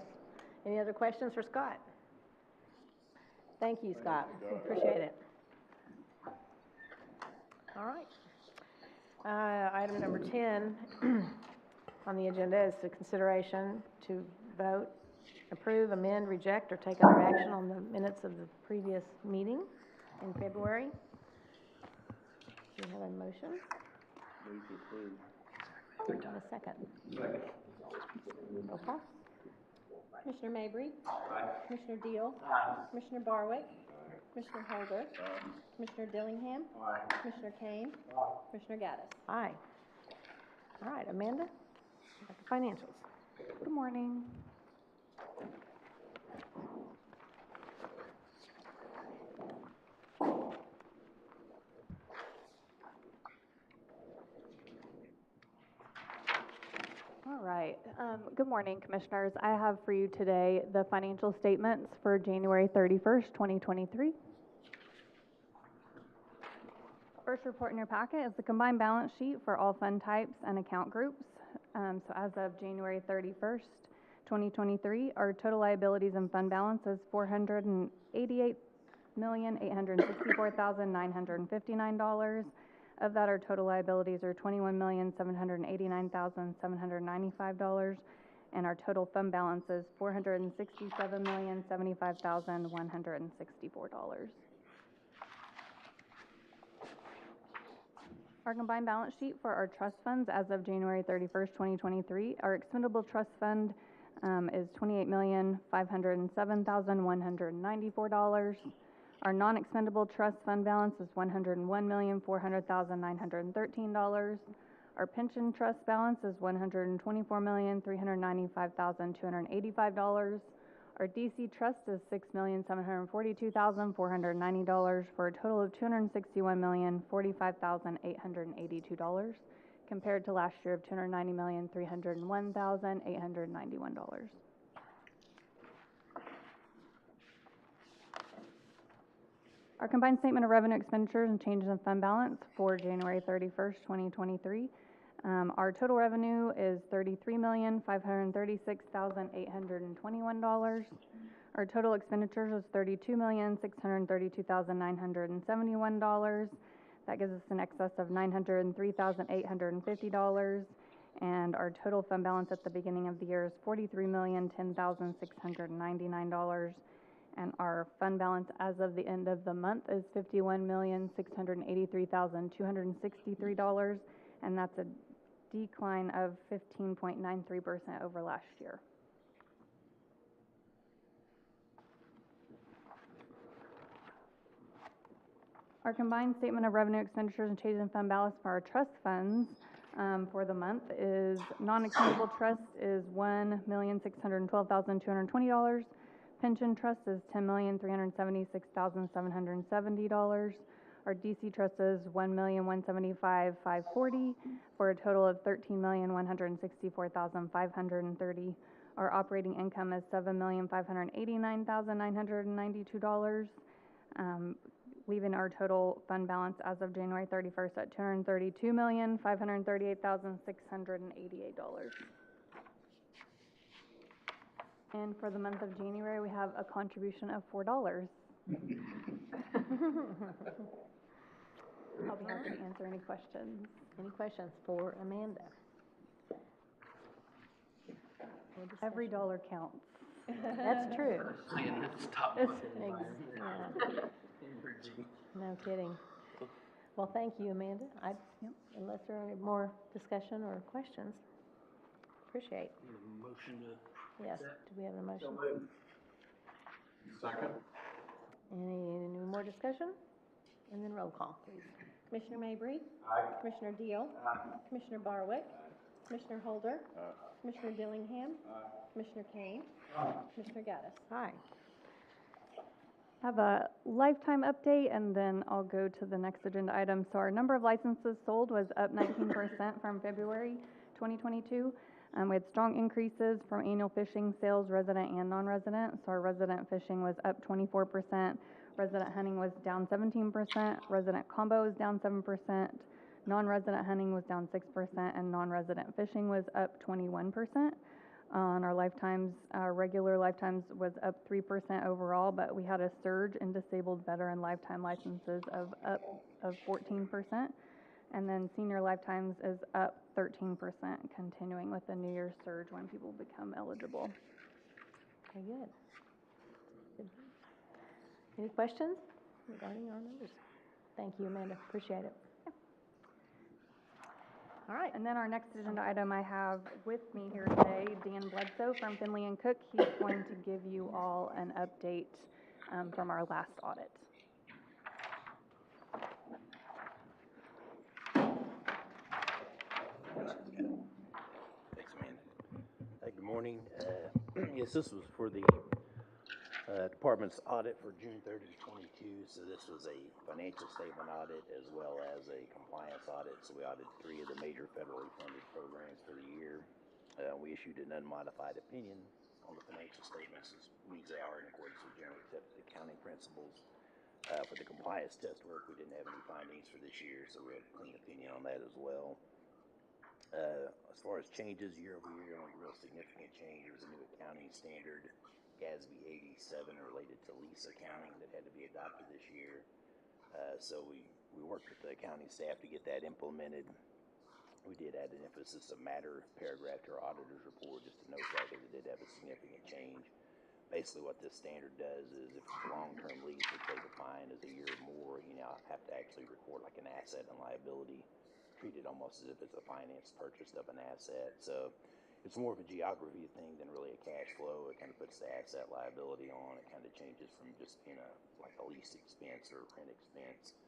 Any other questions for Scott? Thank you, Scott. We appreciate it. All right. Item number 10 on the agenda is the consideration to vote, approve, amend, reject, or take other action on the minutes of the previous meeting in February. Do you have a motion? Move to approve. And a second. Roll call. Commissioner Mabry. Commissioner Deal. Commissioner Barwick. Commissioner Holder. Commissioner Dillingham. Commissioner Kane. Commissioner Gaddis. Aye. All right, Amanda, back to financials. Good morning. All right. Good morning, Commissioners. I have for you today the financial statements for January 31st, 2023. First report in your packet is the combined balance sheet for all fund types and account groups. So as of January 31st, 2023, our total liabilities and fund balance is $488,864,959. Of that, our total liabilities are $21,789,795, and our total fund balance is $467,075,164. Our combined balance sheet for our trust funds as of January 31st, 2023, our expendable trust fund is $28,507,194. Our non-expendable trust fund balance is $101,400,913. Our pension trust balance is $124,395,285. Our DC trust is $6,742,490 for a total of $261,045,882, compared to last year of $290,301,891. Our combined statement of revenue, expenditures, and changes in fund balance for January 31st, 2023. Our total revenue is $33,536,821. Our total expenditures is $32,632,971. That gives us an excess of $903,850. And our total fund balance at the beginning of the year is $43,010,699. And our fund balance as of the end of the month is $51,683,263, and that's a decline of 15.93% over last year. Our combined statement of revenue, expenditures, and changes in fund balance for our trust funds for the month is non-expendable trust is $1,612,220. Pension trust is $10,376,770. Our DC trust is $1,175,540 for a total of $13,164,530. Our operating income is $7,589,992, leaving our total fund balance as of January 31st at $232,538,688. And for the month of January, we have a contribution of $4. I'll be happy to answer any questions. Any questions for Amanda? Every dollar counts. That's true. No kidding. Well, thank you, Amanda. Unless there are any more discussion or questions, appreciate. Motion to. Yes, do we have a motion? Second. Any more discussion? And then roll call, please. Commissioner Mabry. Aye. Commissioner Deal. Commissioner Barwick. Commissioner Holder. Commissioner Dillingham. Commissioner Kane. Commissioner Gaddis. Aye. I have a lifetime update, and then I'll go to the next agenda item. So our number of licenses sold was up 19% from February 2022. We had strong increases from annual fishing sales, resident and non-resident. So our resident fishing was up 24%, Resident hunting was down 17%, resident combo was down 7%, non-resident hunting was down 6%, and non-resident fishing was up 21%. On our lifetimes, our regular lifetimes was up 3% overall, but we had a surge in disabled veteran lifetime licenses of 14%. And then senior lifetimes is up 13%, continuing with the New Year's surge when people become eligible. Very good. Any questions regarding our numbers? Thank you, Amanda, appreciate it. All right, and then our next agenda item I have with me here today, Dan Bledsoe from Finley and Cook. He's going to give you all an update from our last audit. Thanks, Amanda. Good morning. Yes, this was for the department's audit for June 30 to 22. So this was a financial statement audit as well as a compliance audit. So we audited 3 of the major federally funded programs for the year. We issued an unmodified opinion on the financial statements, as means they are in accordance with generally accepted accounting principles. For the compliance test work, we didn't have any findings for this year, so we had a clean opinion on that as well. As far as changes year over year, only real significant change was a new accounting standard, GASB 87, related to lease accounting that had to be adopted this year. So we worked with the accounting staff to get that implemented. We did add an emphasis of matter paragraph to our auditor's report just to note that it did have a significant change. Basically what this standard does is if it's a long-term lease, which they define as a year or more, you now have to actually record like an asset and liability, treat it almost as if it's a finance purchase of an asset. So it's more of a geography thing than really a cash flow. It kind of puts the asset liability on. It kind of changes from just being like a lease expense or rent expense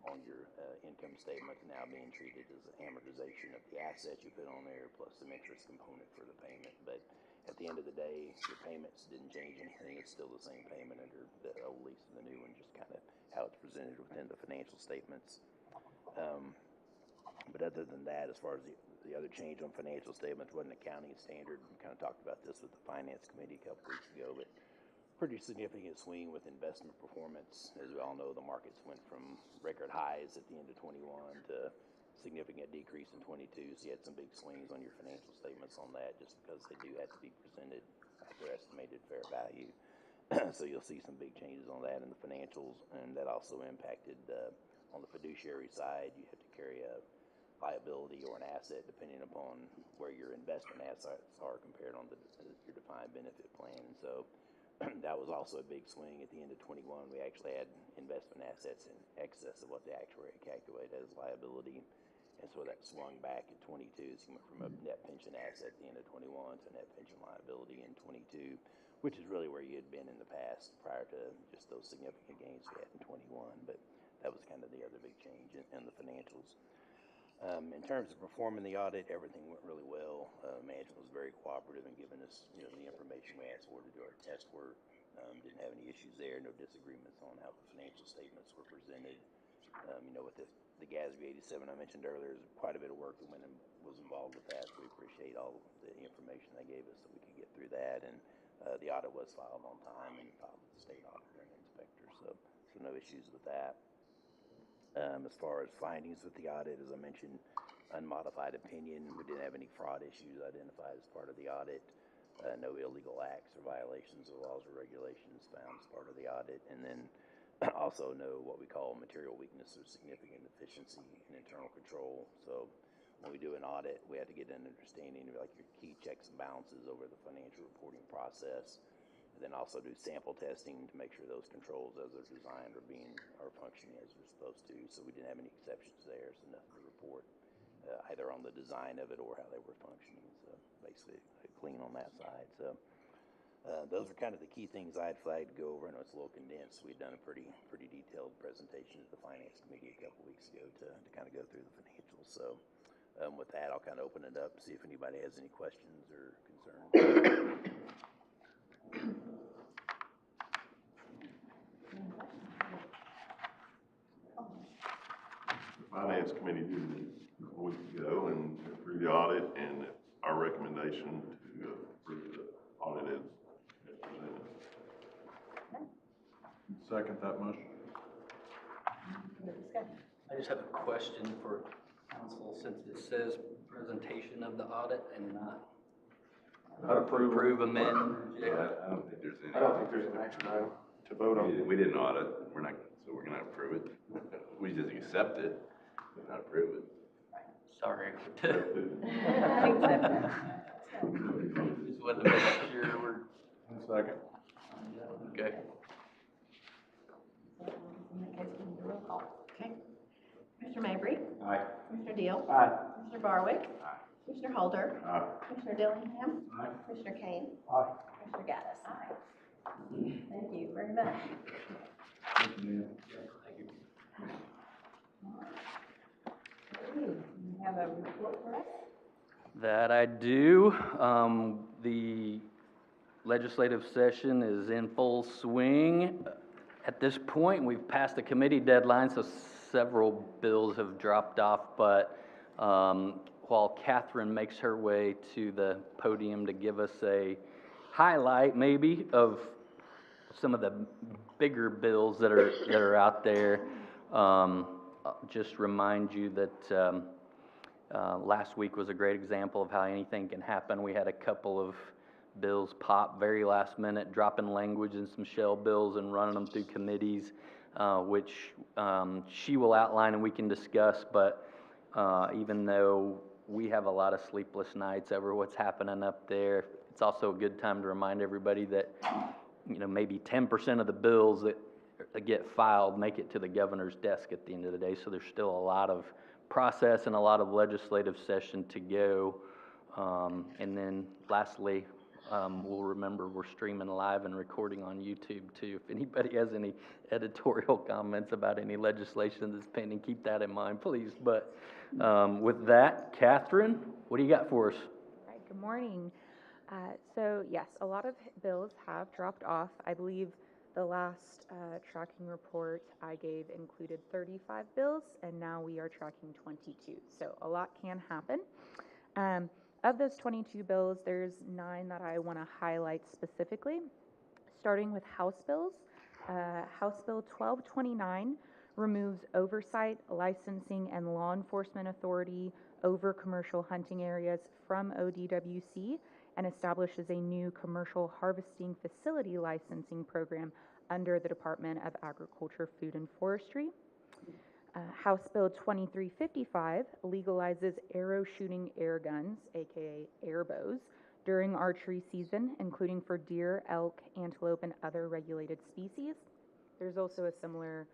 on your income statement to now being treated as an amortization of the asset you put on there plus some interest component for the payment. But at the end of the day, your payments didn't change anything. It's still the same payment under the old lease and the new one, just kind of how it's presented within the financial statements. But other than that, as far as the other change on financial statements wasn't accounting standard. We kind of talked about this with the finance committee a couple weeks ago, but pretty significant swing with investment performance. As we all know, the markets went from record highs at the end of 21 to significant decrease in 22. So you had some big swings on your financial statements on that just because they do have to be presented at their estimated fair value. So you'll see some big changes on that in the financials, and that also impacted on the fiduciary side. You have to carry a liability or an asset depending upon where your investment assets are compared on your defined benefit plan. So that was also a big swing at the end of 21. We actually had investment assets in excess of what the actuary calculated as liability. And so that swung back in 22. So you went from a net pension asset at the end of 21 to a net pension liability in 22, which is really where you had been in the past prior to just those significant gains we had in 21. But that was kind of the other big change in the financials. In terms of performing the audit, everything went really well. Management was very cooperative in giving us, the information we asked for to do our test work. Didn't have any issues there, no disagreements on how the financial statements were presented. With the GASB 87 I mentioned earlier, there's quite a bit of work that was involved with that. So we appreciate all the information they gave us so we could get through that. And the audit was filed on time and filed with the state auditor and inspector. So no issues with that. As far as findings with the audit, as I mentioned, unmodified opinion. We didn't have any fraud issues identified as part of the audit. No illegal acts or violations of laws or regulations found as part of the audit. And then also no what we call material weakness or significant deficiency in internal control. So when we do an audit, we have to get an understanding of like your key checks and balances over the financial reporting process. And then also do sample testing to make sure those controls as they're designed are functioning as they're supposed to. So we didn't have any exceptions there, so nothing to report, either on the design of it or how they were functioning. So basically clean on that side. So those are kind of the key things I had flagged to go over. I know it's a little condensed. We'd done a pretty detailed presentation to the finance committee a couple weeks ago to kind of go through the financials. So with that, I'll kind of open it up, see if anybody has any questions or concerns. The finance committee did it a week ago and approved the audit, and our recommendation to approve the audit is presented. Second that motion. I just have a question for council, since it says presentation of the audit and not approve, amend. Yeah, I don't think there's any. I don't think there's an action item to vote on. We didn't audit, we're not, so we're gonna approve it. We just accept it, but not approve it. Sorry. Just wanted to make sure we're. Second. Okay. In that case, we need a roll call. Okay. Mr. Mabry? Aye. Mr. Deal? Aye. Mr. Barwick? Commissioner Holder? Aye. Commissioner Dillingham? Aye. Commissioner Kane? Aye. Commissioner Gaddis? Aye. Thank you very much. Thank you, Dan. You have a report for us? That I do. The legislative session is in full swing. At this point, we've passed the committee deadline, so several bills have dropped off, but while Catherine makes her way to the podium to give us a highlight, maybe, of some of the bigger bills that are out there, just remind you that last week was a great example of how anything can happen. We had a couple of bills pop very last minute, dropping language in some shell bills and running them through committees, which she will outline and we can discuss, but even though we have a lot of sleepless nights over what's happening up there, it's also a good time to remind everybody that, you know, maybe 10% of the bills that get filed make it to the governor's desk at the end of the day, so there's still a lot of process and a lot of legislative session to go. And then lastly, we'll remember we're streaming live and recording on YouTube too. If anybody has any editorial comments about any legislation that's pending, keep that in mind, please. But with that, Catherine, what do you got for us? All right, good morning. So yes, a lot of bills have dropped off. I believe the last tracking report I gave included 35 bills, and now we are tracking 22. So a lot can happen. Of those 22 bills, there's 9 that I want to highlight specifically, starting with House bills. House Bill 1229 removes oversight, licensing, and law enforcement authority over commercial hunting areas from ODWC and establishes a new commercial harvesting facility licensing program under the Department of Agriculture, Food, and Forestry. House Bill 2355 legalizes arrow shooting air guns, aka air bows, during archery season, including for deer, elk, antelope, and other regulated species. There's also a similar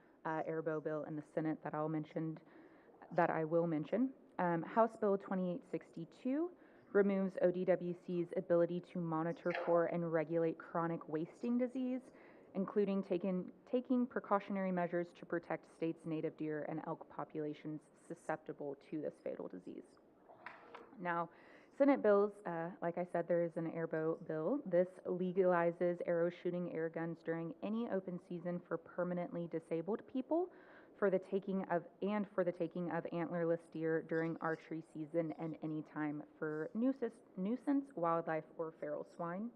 air bow bill in the Senate that I will mention. House Bill 2862 removes ODWC's ability to monitor for and regulate chronic wasting disease, including taking precautionary measures to protect states' native deer and elk populations susceptible to this fatal disease. Now, Senate bills, like I said, there is an airbow bill. This legalizes arrow shooting air guns during any open season for permanently disabled people, for the taking of antlerless deer during archery season, and any time for nuisance, wildlife, or feral swine.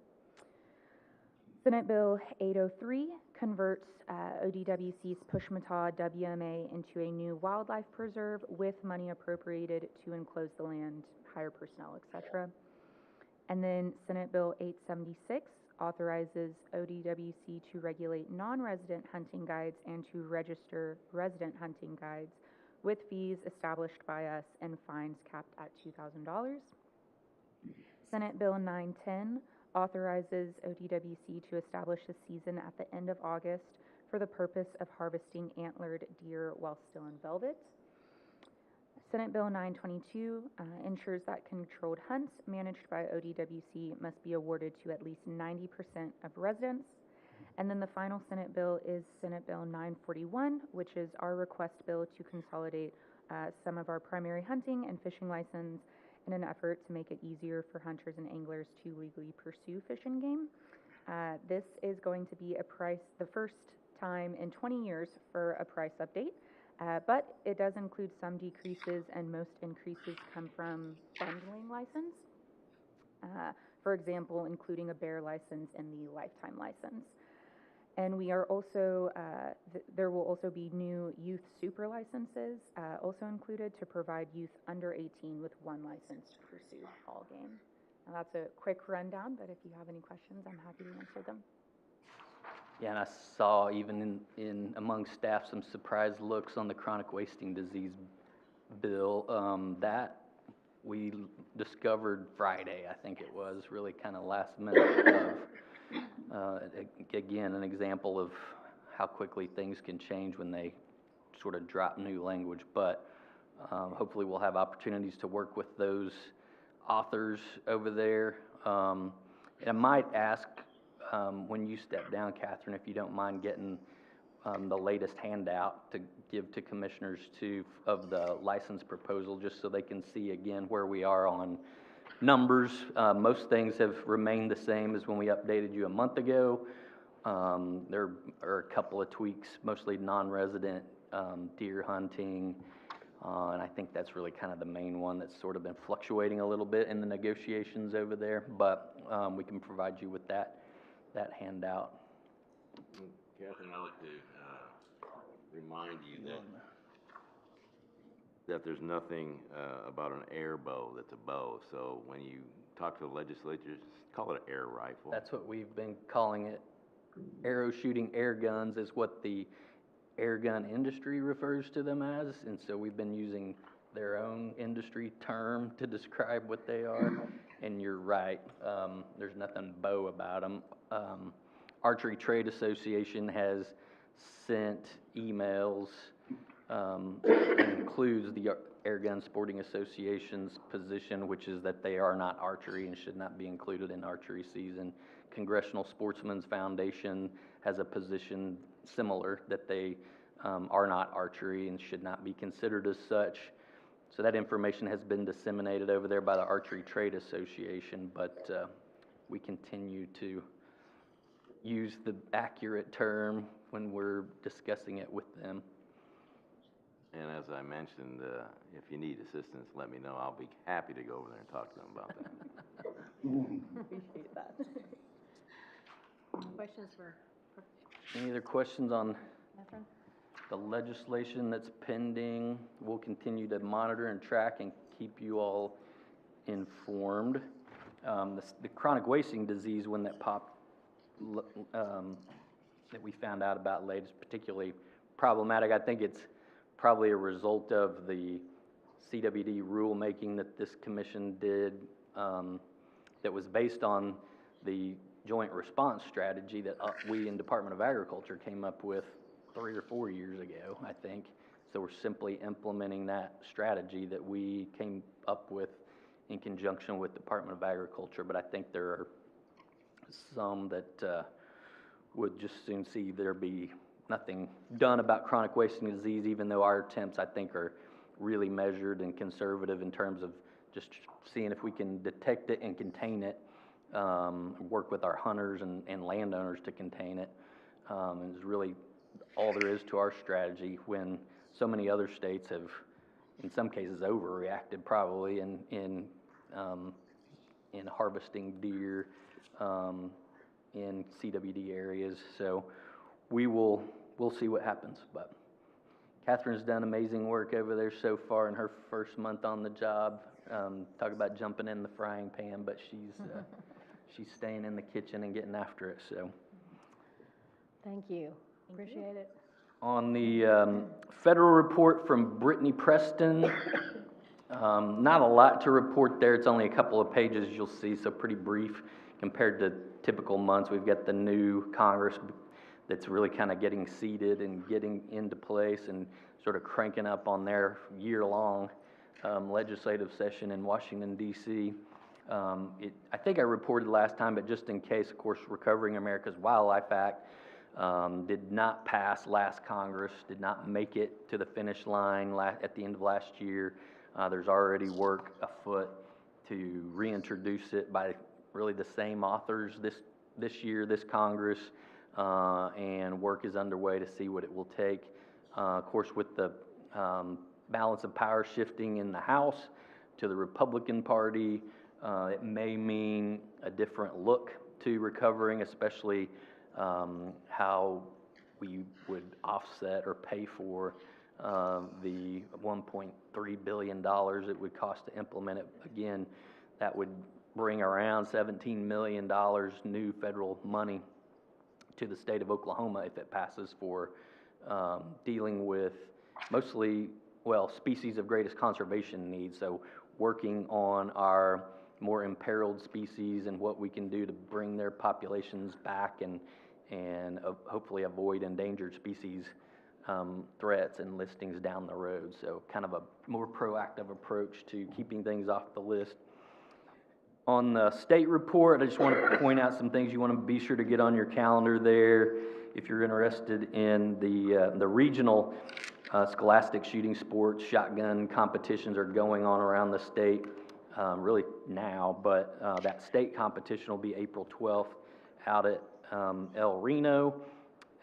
Senate Bill 803 converts ODWC's Pushmataw WMA into a new wildlife preserve with money appropriated to enclose the land, hire personnel, etc. And then Senate Bill 876 authorizes ODWC to regulate non-resident hunting guides and to register resident hunting guides with fees established by us and fines capped at $2,000. Senate Bill 910 authorizes ODWC to establish a season at the end of August for the purpose of harvesting antlered deer while still in velvet. Senate Bill 922 ensures that controlled hunts managed by ODWC must be awarded to at least 90% of residents. And then the final Senate bill is Senate Bill 941, which is our request bill to consolidate some of our primary hunting and fishing license in an effort to make it easier for hunters and anglers to legally pursue fish and game. This is going to be the first time in 20 years for a price update. But it does include some decreases, and most increases come from bundling license. For example, including a bear license in the lifetime license. And we are also, there will also be new youth super licenses also included to provide youth under 18 with one license to pursue ball game. Now that's a quick rundown, but if you have any questions, I'm happy to answer them. Yeah, and I saw even in among staff some surprised looks on the chronic wasting disease bill. That we discovered Friday, I think it was, really kind of last minute of, again, an example of how quickly things can change when they sort of drop new language. But hopefully we'll have opportunities to work with those authors over there. And I might ask, when you step down, Catherine, if you don't mind getting the latest handout to give to commissioners too of the license proposal, just so they can see again where we are on numbers. Most things have remained the same as when we updated you a month ago. There are a couple of tweaks, mostly non-resident deer hunting, and I think that's really kind of the main one that's sort of been fluctuating a little bit in the negotiations over there, but we can provide you with that handout. Catherine, I like to remind you that there's nothing about an air bow that's a bow. So when you talk to the legislatures, call it an air rifle. That's what we've been calling it. Arrow shooting air guns is what the air gun industry refers to them as, and so we've been using their own industry term to describe what they are. And you're right, there's nothing bow about them. Archery Trade Association has sent emails, and includes the Air Gun Sporting Association's position, which is that they are not archery and should not be included in archery season. Congressional Sportsmen's Foundation has a position similar, that they are not archery and should not be considered as such. So that information has been disseminated over there by the Archery Trade Association, but we continue to use the accurate term when we're discussing it with them. And as I mentioned, if you need assistance, let me know. I'll be happy to go over there and talk to them about that. Appreciate that. Questions for? Any other questions on Catherine? the legislation that's pending? We'll continue to monitor and track and keep you all informed. The chronic wasting disease one that popped, that we found out about late, is particularly problematic. I think it's probably a result of the CWD rulemaking that this commission did, that was based on the joint response strategy that we in Department of Agriculture came up with 3 or 4 years ago, I think. So we're simply implementing that strategy that we came up with in conjunction with Department of Agriculture. But I think there are some that would just soon see there be nothing done about chronic wasting disease, even though our attempts, I think, are really measured and conservative in terms of just seeing if we can detect it and contain it, work with our hunters and landowners to contain it. And it's really all there is to our strategy, when so many other states have, in some cases, overreacted probably in harvesting deer in CWD areas. So we'll see what happens. But Catherine's done amazing work over there so far in her first month on the job. Talk about jumping in the frying pan, but she's staying in the kitchen and getting after it. So Thank you. Appreciate it. on the federal report from Brittany Preston, not a lot to report there. It's only a couple of pages, you'll see, so pretty brief compared to typical months. We've got the new Congress that's really kind of getting seated and getting into place and sort of cranking up on their year-long legislative session in Washington, D.C. I think I reported last time, but just in case, of course, Recovering America's Wildlife Act did not pass last Congress, did not make it to the finish line at the end of last year. There's already work afoot to reintroduce it by really the same authors this year, this Congress, and work is underway to see what it will take. Of course, with the balance of power shifting in the House to the Republican Party, it may mean a different look to recovering, especially how we would offset or pay for the $1.3 billion it would cost to implement it. Again, that would bring around $17 million new federal money to the state of Oklahoma if it passes for dealing with mostly, well, species of greatest conservation needs. So working on our more imperiled species and what we can do to bring their populations back and hopefully avoid endangered species threats and listings down the road. So kind of a more proactive approach to keeping things off the list. On the state report, I just want to point out some things you want to be sure to get on your calendar there. If you're interested in the regional scholastic shooting sports, shotgun competitions are going on around the state really now, but that state competition will be April 12th out at El Reno,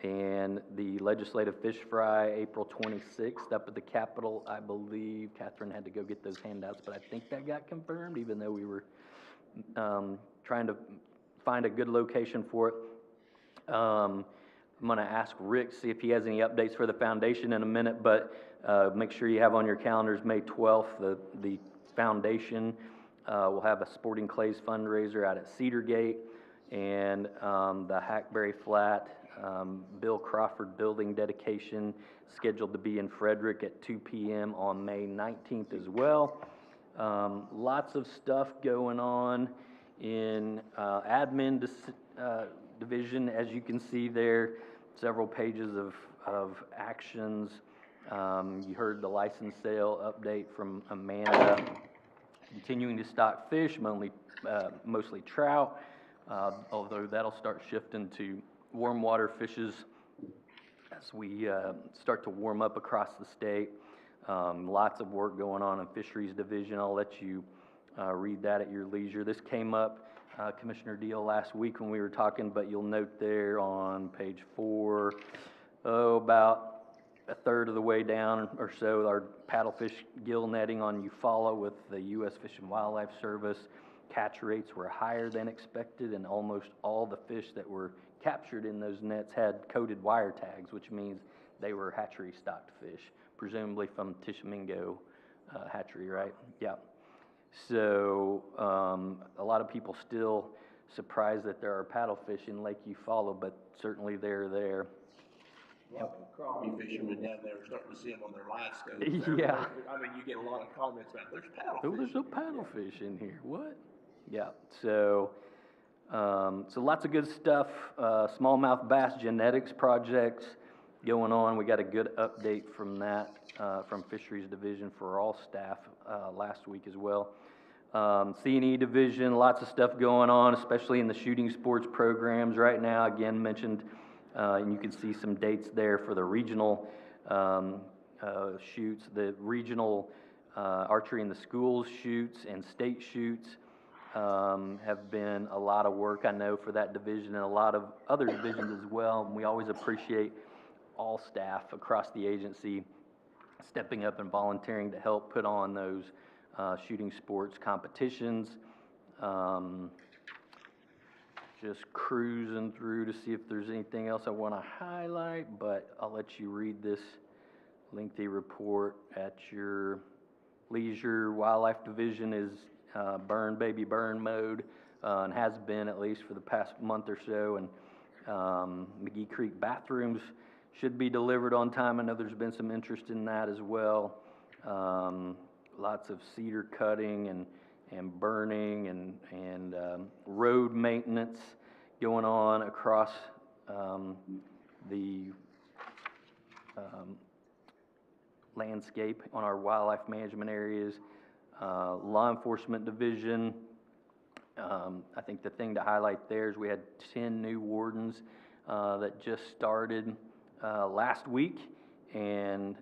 and the legislative fish fry April 26th up at the Capitol. I believe Catherine had to go get those handouts, but I think that got confirmed, even though we were trying to find a good location for it. I'm going to ask Rick, see if he has any updates for the foundation in a minute, but make sure you have on your calendars May 12th, the foundation will have a Sporting Clays fundraiser out at Cedar Gate, and the Hackberry Flat Bill Crawford building dedication scheduled to be in Frederick at 2 p.m. on May 19th as well. Lots of stuff going on in admin division, as you can see there, several pages of actions. You heard the license sale update from Amanda. Continuing to stock fish, mostly trout, although that'll start shifting to warm water fishes as we start to warm up across the state. Lots of work going on in fisheries division. I'll let you read that at your leisure. This came up, Commissioner Deal, last week when we were talking, but you'll note there on page 4, about a third of the way down or so, our paddlefish gill netting on Eufaula with the U.S. Fish and Wildlife Service. Catch rates were higher than expected, and almost all the fish that were captured in those nets had coated wire tags, which means they were hatchery stocked fish, presumably from Tishomingo hatchery, right? Yeah. So a lot of people still surprised that there are paddlefish in Lake Eufaula, but certainly they're there. Crappie fishermen down there are starting to see them on their live scopes. Yeah. I mean, you get a lot of comments about there's paddlefish. Oh, there's a paddlefish in here. What? Yeah. So lots of good stuff. Smallmouth bass genetics projects going on. We got a good update from that from Fisheries Division for all staff last week as well. C&E Division, lots of stuff going on, especially in the shooting sports programs right now. Again, mentioned, and you can see some dates there for the regional shoots, the regional archery in the schools shoots and state shoots have been a lot of work, I know, for that division and a lot of other divisions as well. And we always appreciate all staff across the agency stepping up and volunteering to help put on those shooting sports competitions. Just cruising through to see if there's anything else I want to highlight, but I'll let you read this lengthy report at your leisure. Wildlife Division is burn baby burn mode, and has been at least for the past month or so, and McGee Creek bathrooms should be delivered on time. I know there's been some interest in that as well. Lots of cedar cutting and burning and road maintenance going on across the landscape on our wildlife management areas. Law Enforcement Division, I think the thing to highlight there is we had 10 new wardens that just started last week, and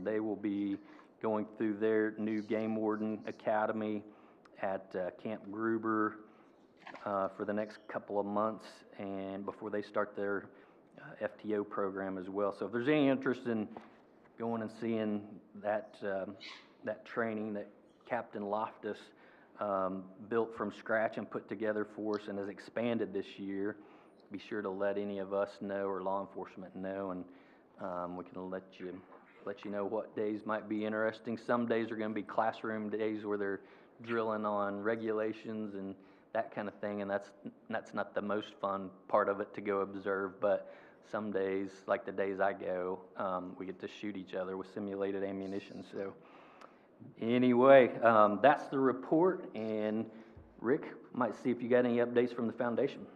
they will be going through their new game warden academy at Camp Gruber for the next couple of months, and before they start their FTO program as well. So if there's any interest in going and seeing that that training that Captain Loftus built from scratch and put together for us and has expanded this year, be sure to let any of us know or law enforcement know, and we can let you know what days might be interesting. Some days are gonna be classroom days where they're drilling on regulations and that kind of thing, and that's not the most fun part of it to go observe, but some days, like the days I go, we get to shoot each other with simulated ammunition. So anyway, that's the report, and Rick, might see if you got any updates from the foundation.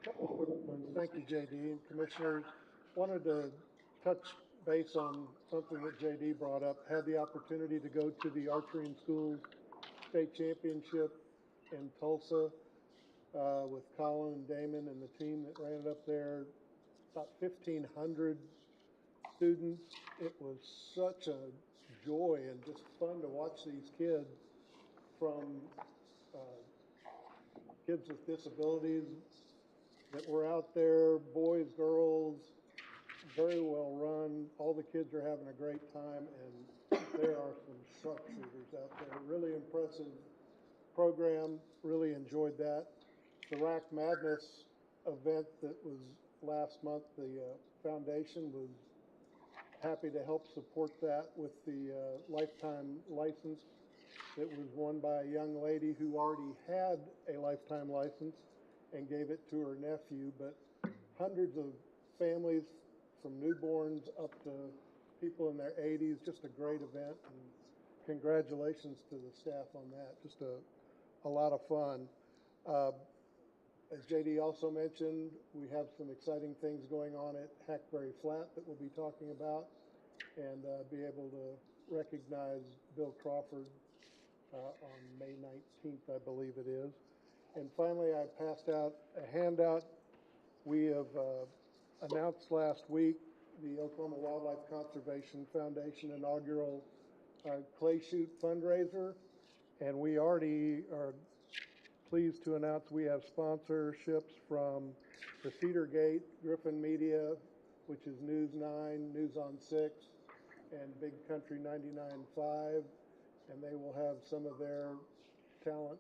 Couple of quick ones. Thank you, JD and Commissioners. Wanted to touch base on something that JD brought up. Had the opportunity to go to the Archery in Schools State Championship in Tulsa with Colin and Damon and the team that ran it up there. About 1,500 students. It was such a joy and just fun to watch these kids, from kids with disabilities that were out there, boys, girls, very well run. All the kids are having a great time, and there are some sharpshooters out there. Really impressive program, really enjoyed that. The Rack Madness event that was last month, the foundation was happy to help support that with the lifetime license. It was won by a young lady who already had a lifetime license and gave it to her nephew, but hundreds of families from newborns up to people in their 80s, just a great event, and congratulations to the staff on that. Just a lot of fun. As JD also mentioned, we have some exciting things going on at Hackberry Flat that we'll be talking about, and be able to recognize Bill Crawford on May 19th, I believe it is. And finally, I passed out a handout. We have announced last week the Oklahoma Wildlife Conservation Foundation inaugural clay shoot fundraiser, and we already are pleased to announce we have sponsorships from the Cedar Gate, Griffin Media, which is News 9, News on 6, and Big Country 99.5, and they will have some of their talent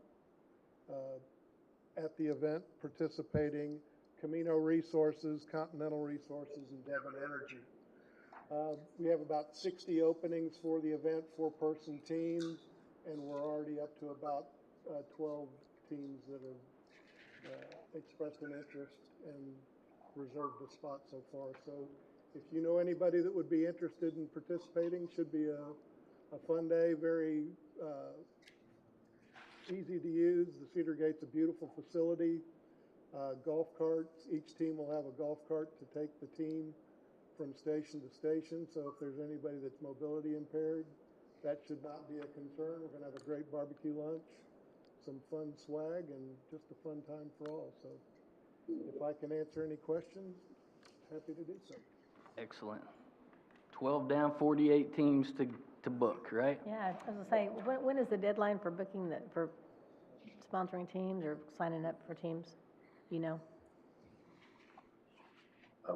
at the event participating. Camino Resources, Continental Resources, and Devon Energy. We have about 60 openings for the event, 4-person teams, and we're already up to about 12 teams that have expressed an interest and reserved a spot so far. So if you know anybody that would be interested in participating, should be a fun day, very easy to use. The Cedar Gate's a beautiful facility. Golf carts, each team will have a golf cart to take the team from station to station. So if there's anybody that's mobility impaired, that should not be a concern. We're gonna have a great barbecue lunch, some fun swag, and just a fun time for all. So if I can answer any questions, happy to do so. Excellent. 12 down, 48 teams to book, right? Yeah, I was gonna say, when is the deadline for booking for sponsoring teams or signing up for teams? You know?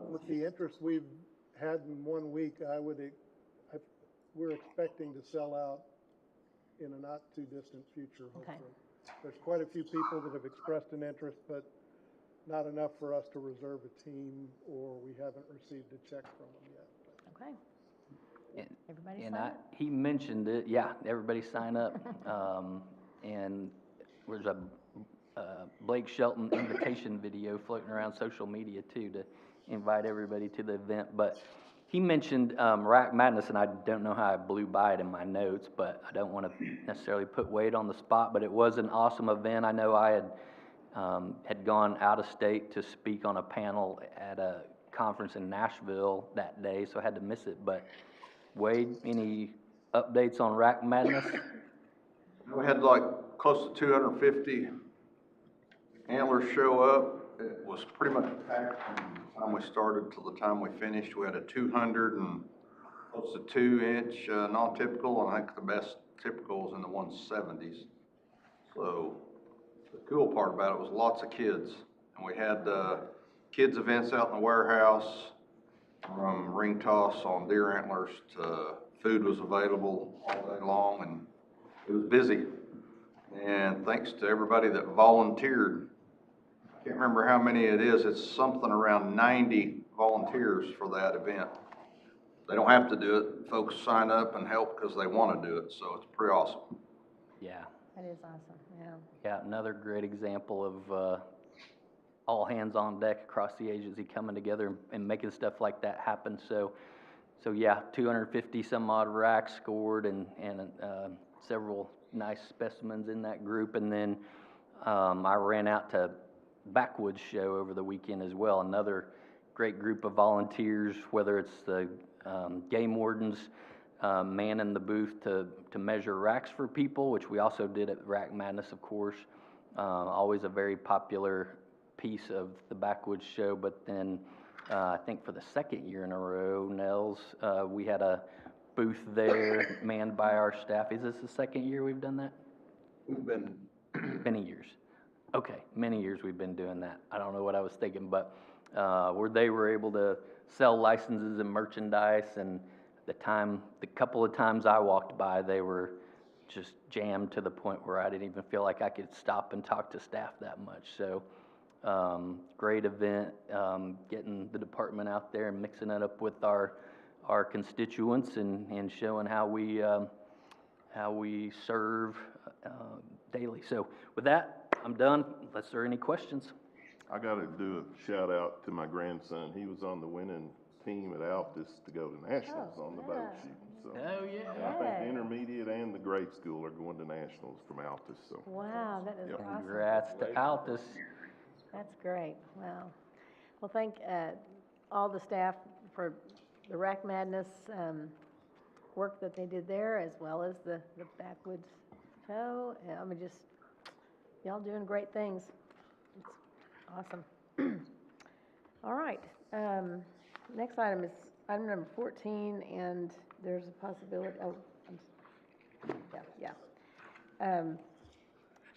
With the interest we've had in 1 week, we're expecting to sell out in a not too distant future, hopefully. Okay. There's quite a few people that have expressed an interest, but not enough for us to reserve a team, or we haven't received a check from them yet. Okay. Everybody And sign up? he mentioned it, yeah, everybody sign up. And there's a Blake Shelton invitation video floating around social media too, to invite everybody to the event. But he mentioned Rack Madness, and I don't know how I blew by it in my notes, but I don't want to necessarily put Wade on the spot, but it was an awesome event. I know I had gone out of state to speak on a panel at a conference in Nashville that day, so I had to miss it. But Wade, any updates on Rack Madness? We had like close to 250 antlers show up. It was pretty much packed from the time we started till the time we finished. We had a 200 and close to 2-inch non-typical, and I think the best typical was in the 170s. So the cool part about it was lots of kids, and we had kids events out in the warehouse, from ring toss on deer antlers to food was available all day long, and it was busy. And thanks to everybody that volunteered. I can't can't remember how many it is. It's something around 90 volunteers for that event. They don't have to do it. Folks sign up and help because they want to do it, so it's pretty awesome. Yeah. That is awesome, yeah. Yeah, another great example of all hands on deck across the agency coming together and making stuff like that happen. So yeah, 250 some odd racks scored and several nice specimens in that group. And then I ran out to Backwoods Show over the weekend as well. Another great group of volunteers, whether it's the game wardens manning the booth to measure racks for people, which we also did at Rack Madness, of course. Always a very popular piece of the Backwoods Show. But then I think for the second year in a row, Nels, we had a booth there manned by our staff. Is this the second year we've done that? We've been Many years. Okay, many years we've been doing that. I don't know what I was thinking, but where they were able to sell licenses and merchandise, and the couple of times I walked by, they were just jammed to the point where I didn't even feel like I could stop and talk to staff that much. So great event, getting the department out there and mixing it up with our constituents and showing how we serve daily. So with that, I'm done, unless there are any questions. I gotta do a shout out to my grandson. He was on the winning team at Altus to go to nationals on the boat shooting. So Oh, yeah. I think the intermediate and the grade school are going to nationals from Altus, so. Wow, that is awesome. Congrats to Altus. That's great, wow. Well, thank all the staff for the Rack Madness work that they did there, as well as the Backwoods Show. I mean, just, y'all doing great things. It's awesome. All right, next item is item number 14, and there's a possibility,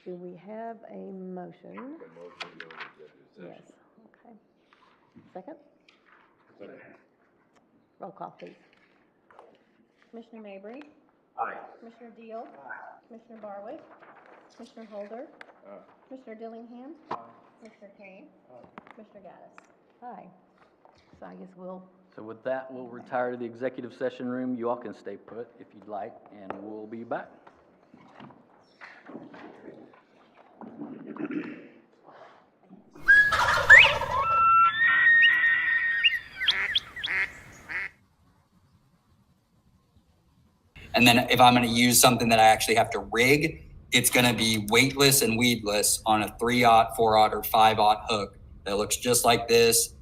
do we have a motion? Yes, okay. Second? Second. Roll call, please. Commissioner Mabry? Aye. Commissioner Deal? Commissioner Barwick? Commissioner Holder? Commissioner Dillingham? Commissioner Kane? Commissioner Gaddis? Aye. So I guess we'll, So with that, we'll retire to the executive session room. You all can stay put if you'd like, and we'll be back. And then if I'm going to use something that I actually have to rig, it's going to be weightless and weedless on a 3/0, 4/0, or 5/0 hook that looks just like this.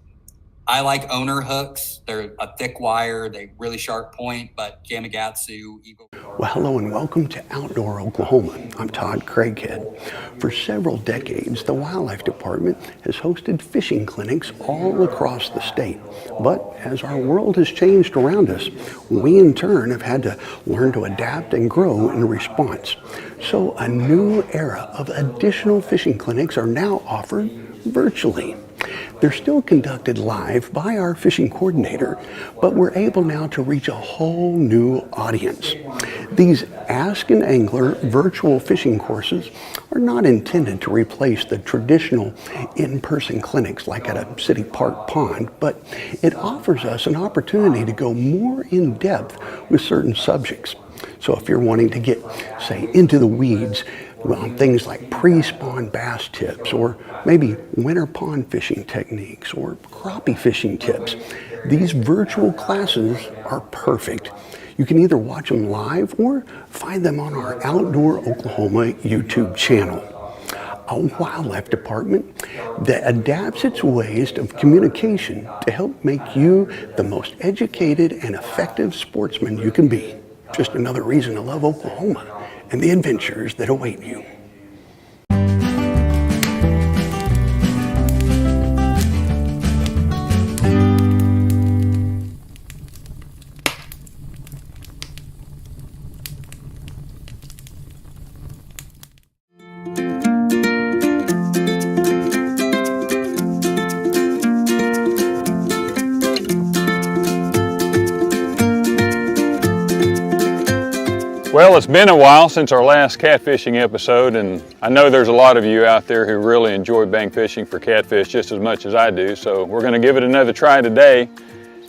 I like owner hooks. They're a thick wire, they really sharp point, but Gamakatsu, Eagle. Well, hello and welcome to Outdoor Oklahoma. I'm Todd Craighead. For several decades, the Wildlife Department has hosted fishing clinics all across the state. But as our world has changed around us, we in turn have had to learn to adapt and grow in response. So a new era of additional fishing clinics are now offered virtually. They're still conducted live by our fishing coordinator, but we're able now to reach a whole new audience. These Ask an Angler virtual fishing courses are not intended to replace the traditional in-person clinics like at a city park pond, but it offers us an opportunity to go more in depth with certain subjects. So if you're wanting to get, say, into the weeds, things like pre-spawn bass tips, or maybe winter pond fishing techniques, or crappie fishing tips, these virtual classes are perfect. You can either watch them live or find them on our Outdoor Oklahoma YouTube channel. A wildlife department that adapts its ways of communication to help make you the most educated and effective sportsman you can be. Just another reason to love Oklahoma and the adventures that await you. Well, it's been a while since our last catfishing episode, and I know there's a lot of you out there who really enjoy bank fishing for catfish just as much as I do, so we're going to give it another try today.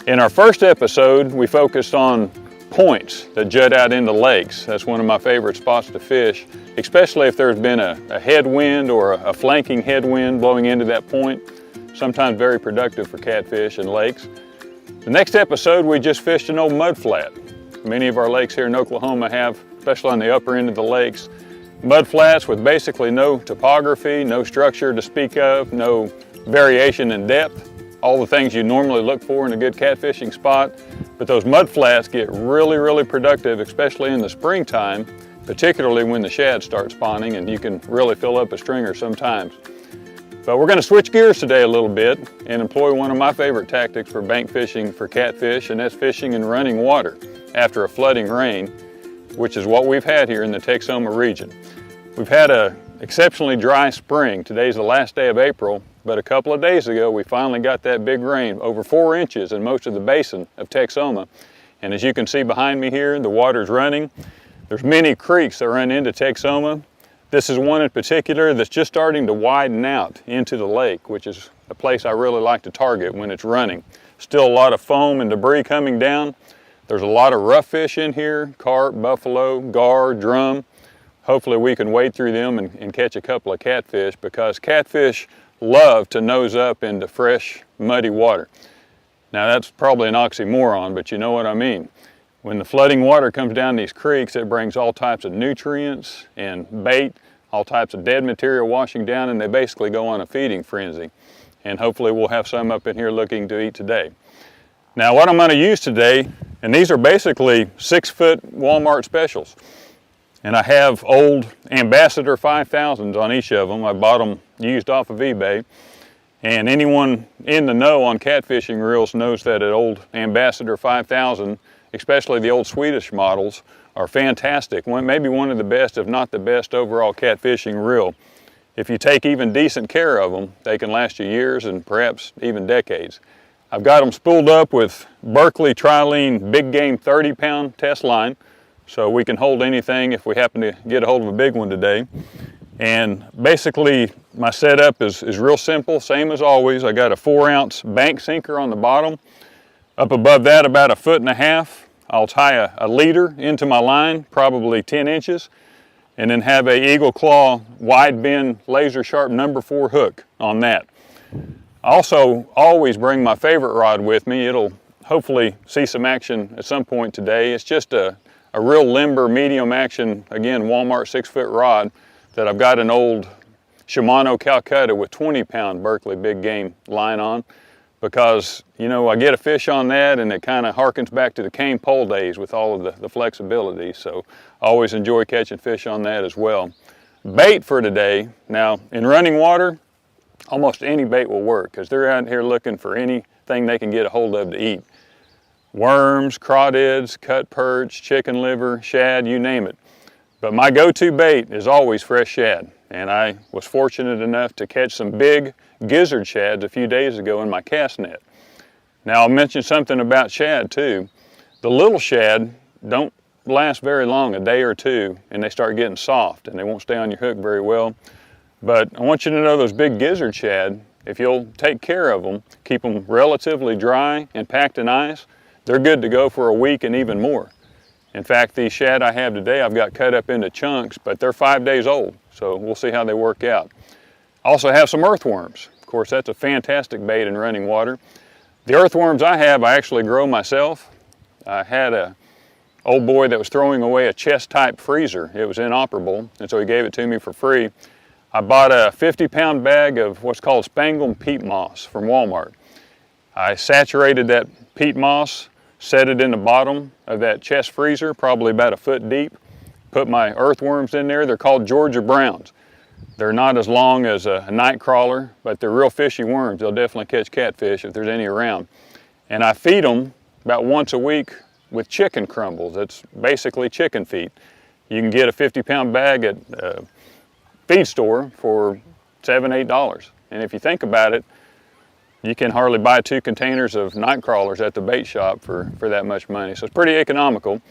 In our first episode, we focused on points that jut out into lakes. That's one of my favorite spots to fish, especially if there's been a headwind or a flanking headwind blowing into that point. Sometimes very productive for catfish in lakes. The next episode, we just fished an old mud flat. Many of our lakes here in Oklahoma have, especially on the upper end of the lakes, mud flats with basically no topography, no structure to speak of, no variation in depth, all the things you normally look for in a good catfishing spot. But those mud flats get really, really productive, especially in the springtime, particularly when the shad start spawning, and you can really fill up a stringer sometimes. But we're going to switch gears today a little bit and employ one of my favorite tactics for bank fishing for catfish, and that's fishing in running water after a flooding rain, which is what we've had here in the Texoma region. We've had an exceptionally dry spring. Today's the last day of April, but a couple of days ago we finally got that big rain, over 4 inches in most of the basin of Texoma. And as you can see behind me here, the water's running. There's many creeks that run into Texoma. This is one in particular that's just starting to widen out into the lake, which is a place I really like to target when it's running. Still a lot of foam and debris coming down. There's a lot of rough fish in here, carp, buffalo, gar, drum. Hopefully we can wade through them and catch a couple of catfish, because catfish love to nose up into fresh, muddy water. Now that's probably an oxymoron, but you know what I mean. When the flooding water comes down these creeks, it brings all types of nutrients and bait, all types of dead material washing down, and they basically go on a feeding frenzy. And hopefully we'll have some up in here looking to eat today. Now what I'm going to use today, and these are basically 6-foot Walmart specials. And I have old Ambassador 5000s on each of them. I bought them used off of eBay. And anyone in the know on catfishing reels knows that an old Ambassador 5000, especially the old Swedish models, are fantastic. Maybe one of the best, if not the best, overall catfishing reel. If you take even decent care of them, they can last you years and perhaps even decades. I've got them spooled up with Berkley Trilene big game 30-pound test line, so we can hold anything if we happen to get a hold of a big one today. And basically my setup is real simple, same as always. I got a 4-ounce bank sinker on the bottom. Up above that, about 1.5 feet, I'll tie a leader into my line, probably 10 inches, and then have a Eagle Claw wide bend laser sharp number 4 hook on that. I also always bring my favorite rod with me. It'll hopefully see some action at some point today. It's just a real limber, medium action, again, Walmart 6-foot rod that I've got an old Shimano Calcutta with 20-pound Berkley big game line on, because, you know, I get a fish on that and it kind of harkens back to the cane pole days with all of the flexibility. So I always enjoy catching fish on that as well. Bait for today, now in running water, almost any bait will work, because they're out here looking for anything they can get a hold of to eat. Worms, crawdads, cut perch, chicken liver, shad, you name it. But my go-to bait is always fresh shad. And I was fortunate enough to catch some big gizzard shads a few days ago in my cast net. Now I'll mention something about shad too. The little shad don't last very long, a day or two, and they start getting soft and they won't stay on your hook very well. But I want you to know those big gizzard shad, if you'll take care of them, keep them relatively dry and packed in ice, they're good to go for a week and even more. In fact, these shad I have today, I've got cut up into chunks, but they're 5 days old, so we'll see how they work out. I also have some earthworms. Of course, that's a fantastic bait in running water. The earthworms I have, I actually grow myself. I had an old boy that was throwing away a chest-type freezer. It was inoperable, and so he gave it to me for free. I bought a 50-pound bag of what's called spangled peat moss from Walmart. I saturated that peat moss, set it in the bottom of that chest freezer, probably about 1 foot deep, put my earthworms in there. They're called Georgia Browns. They're not as long as a night crawler, but they're real fishy worms. They'll definitely catch catfish if there's any around. And I feed them about once a week with chicken crumbles. That's basically chicken feed. You can get a 50-pound bag at a feed store for $7, $8. And if you think about it, you can hardly buy 2 containers of night crawlers at the bait shop for that much money. So it's pretty economical.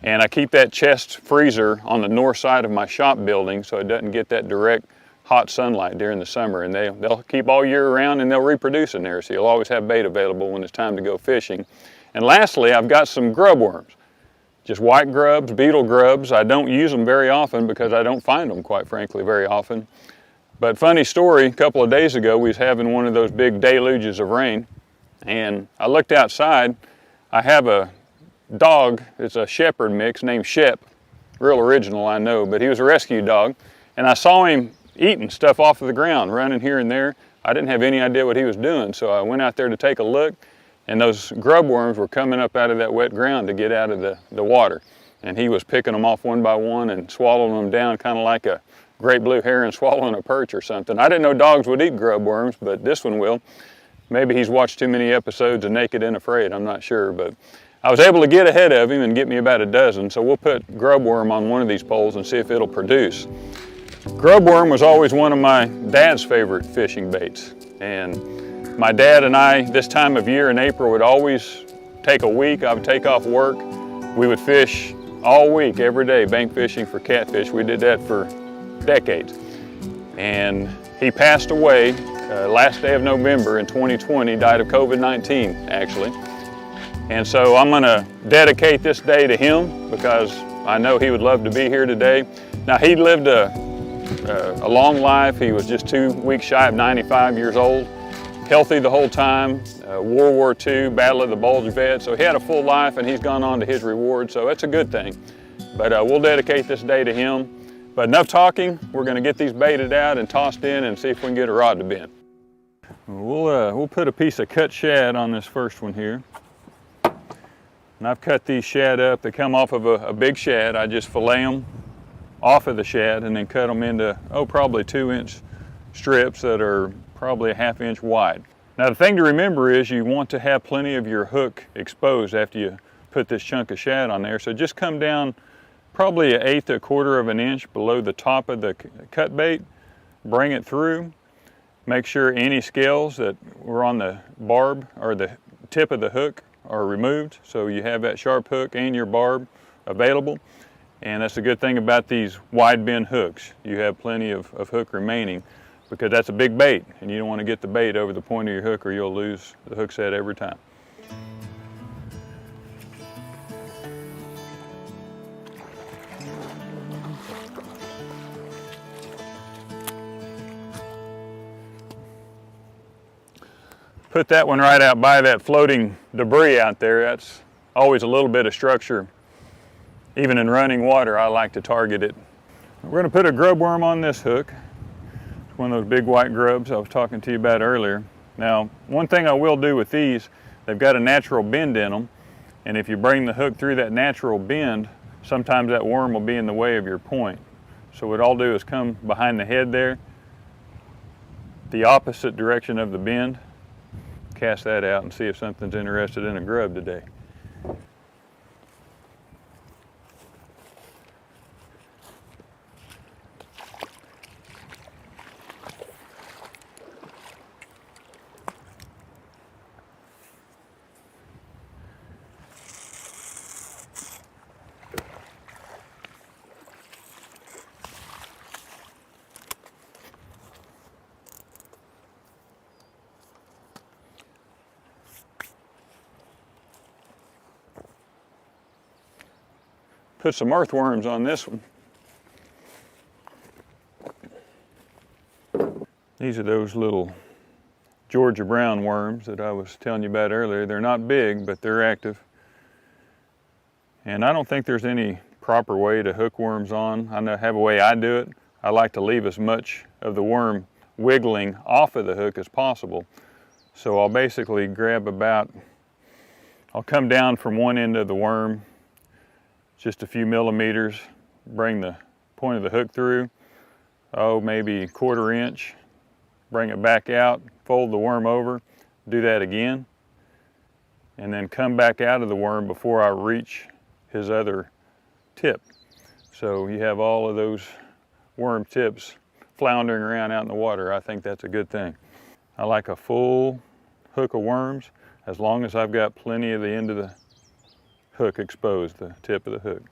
And I keep that chest freezer on the north side of my shop building so it doesn't get that direct hot sunlight during the summer. And they'll keep all year round and they'll reproduce in there. So you'll always have bait available when it's time to go fishing. And lastly, I've got some grub worms. Just white grubs, beetle grubs. I don't use them very often because I don't find them, quite frankly, very often. But funny story, a couple of days ago, we was having one of those big deluges of rain. And I looked outside. I have a dog, it's a shepherd mix named Shep, real original I know, but he was a rescue dog, and I saw him eating stuff off of the ground, running here and there. I didn't have any idea what he was doing, so I went out there to take a look, and those grub worms were coming up out of that wet ground to get out of the water, and he was picking them off one by one and swallowing them down, kind of like a great blue heron swallowing a perch or something. I didn't know dogs would eat grub worms, but this one will. Maybe he's watched too many episodes of Naked and Afraid, I'm not sure, but I was able to get ahead of him and get me about a dozen, so we'll put grub worm on one of these poles and see if it'll produce. Grub worm was always one of my dad's favorite fishing baits, and my dad and I, this time of year in April, would always take a week. I would take off work. We would fish all week, every day, bank fishing for catfish. We did that for decades. And he passed away last day of November in 2020, died of COVID-19, actually. And so I'm going to dedicate this day to him because I know he would love to be here today. Now, he lived a long life. He was just 2 weeks shy of 95 years old, healthy the whole time, World War II, Battle of the Bulge vet. So he had a full life and he's gone on to his reward, so that's a good thing. But we'll dedicate this day to him. But enough talking, we're going to get these baited out and tossed in and see if we can get a rod to bend. We'll put a piece of cut shad on this first one here. And I've cut these shad up. They come off of a big shad. I just fillet them off of the shad and then cut them into, probably 2-inch strips that are probably a 1/2 inch wide. Now the thing to remember is you want to have plenty of your hook exposed after you put this chunk of shad on there. So just come down probably 1/8 to 1/4 of an inch below the top of the cut bait, bring it through, make sure any scales that were on the barb or the tip of the hook are removed, so you have that sharp hook and your barb available. And that's the good thing about these wide bend hooks. You have plenty of hook remaining because that's a big bait and you don't want to get the bait over the point of your hook or you'll lose the hook set every time. Put that one right out by that floating debris out there. That's always a little bit of structure. Even in running water, I like to target it. We're going to put a grub worm on this hook. It's one of those big white grubs I was talking to you about earlier. Now, one thing I will do with these, they've got a natural bend in them, and if you bring the hook through that natural bend, sometimes that worm will be in the way of your point. So what I'll do is come behind the head there, the opposite direction of the bend, cast that out and see if something's interested in a grub today. Put some earthworms on this one. These are those little Georgia brown worms that I was telling you about earlier. They're not big, but they're active. And I don't think there's any proper way to hook worms on. I have a way I do it. I like to leave as much of the worm wiggling off of the hook as possible. So I'll basically grab I'll come down from one end of the worm just a few millimeters, bring the point of the hook through, maybe 1/4 inch, bring it back out, fold the worm over, do that again, and then come back out of the worm before I reach his other tip. So you have all of those worm tips floundering around out in the water. I think that's a good thing. I like a full hook of worms as long as I've got plenty of the end of the hook exposed, the tip of the hook.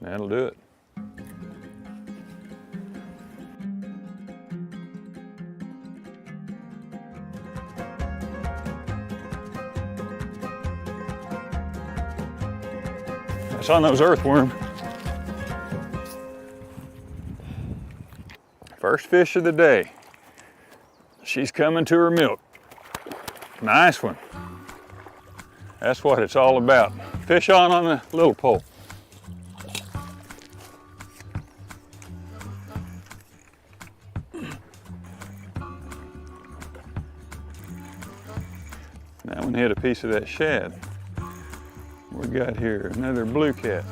That'll do it. That's on those earthworms. First fish of the day. She's coming to her milk. Nice one. That's what it's all about. Fish on a little pole. That one hit a piece of that shad. We got here another blue cat.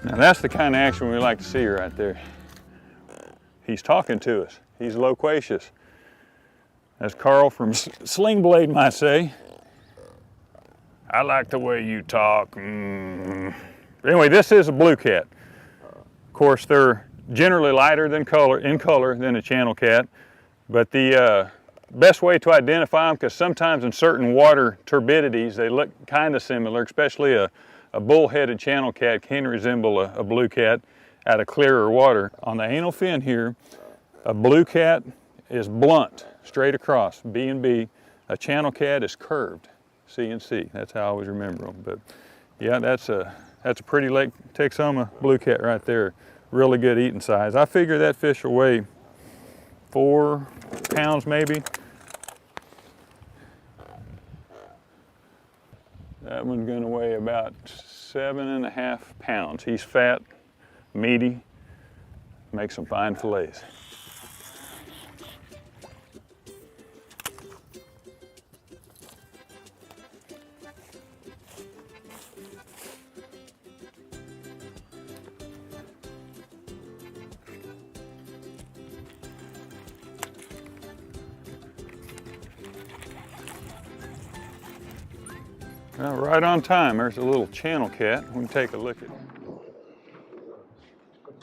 Now that's the kind of action we like to see right there. He's talking to us. He's loquacious. As Carl from Sling Blade might say, I like the way you talk. Anyway, this is a blue cat. Of course, they're generally lighter in color than a channel cat, but the best way to identify them, because sometimes in certain water turbidities they look kind of similar, especially a bull-headed channel cat can resemble a blue cat out of clearer water. On the anal fin here, a blue cat is blunt, straight across, B and B. A channel cat is curved, C and C. That's how I always remember them. But yeah, that's a pretty Lake Texoma blue cat right there. Really good eating size. I figure that fish will weigh 4 pounds maybe. That one's gonna weigh about 7.5 pounds. He's fat, meaty, makes some fine fillets. Well, right on time. There's a little channel cat. We can take a look at it.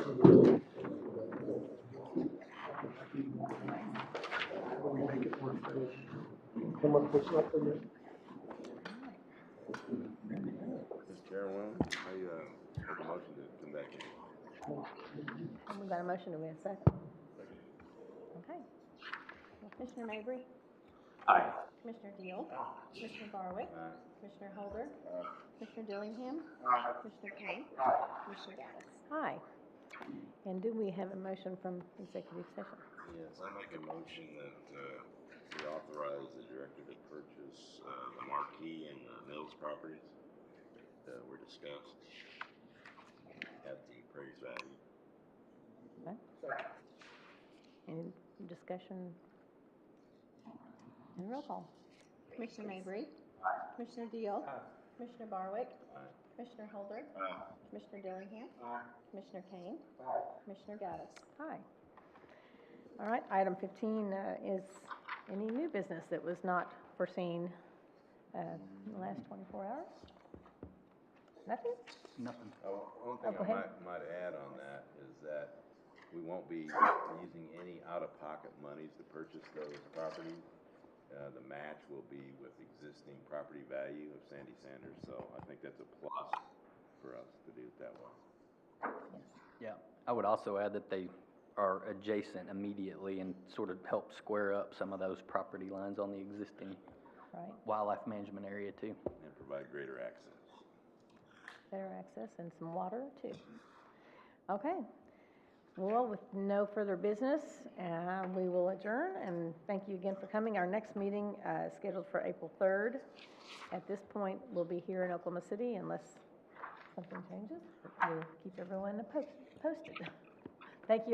Mr. Chairman, I make a motion to come back in. We got a motion, do we have a second? Okay. Commissioner Mabry? Aye. Commissioner Deal? Commissioner Barwick? Commissioner Holder? Commissioner Dillingham? Commissioner Kane? Commissioner Gaddis? Aye. And do we have a motion from executive session? Yes, I make a motion that we authorize the director to purchase the Marquee and Mills properties that were discussed at the appraised value. Okay. Any discussion? And roll call. Commissioner Mabry? Commissioner Deal? Commissioner Barwick? Commissioner Holder? Commissioner Dillingham? Commissioner Kane? Commissioner Gaddis? Aye. All right, item 15 is any new business that was not foreseen in the last 24 hours? Nothing? Nothing. One thing go I ahead. might add on that is that we won't be using any out-of-pocket monies to purchase those properties. The match will be with existing property value of Sandy Sanders, so I think that's a plus for us to do it that way. Yeah, I would also add that they are adjacent immediately and sort of help square up some of those property lines on the existing wildlife management area too. And provide greater access. Better access and some water too. Okay. Well, with no further business, we will adjourn, and thank you again for coming. Our next meeting is scheduled for April 3rd. At this point, we'll be here in Oklahoma City unless something changes. We'll keep everyone posted. Thank you.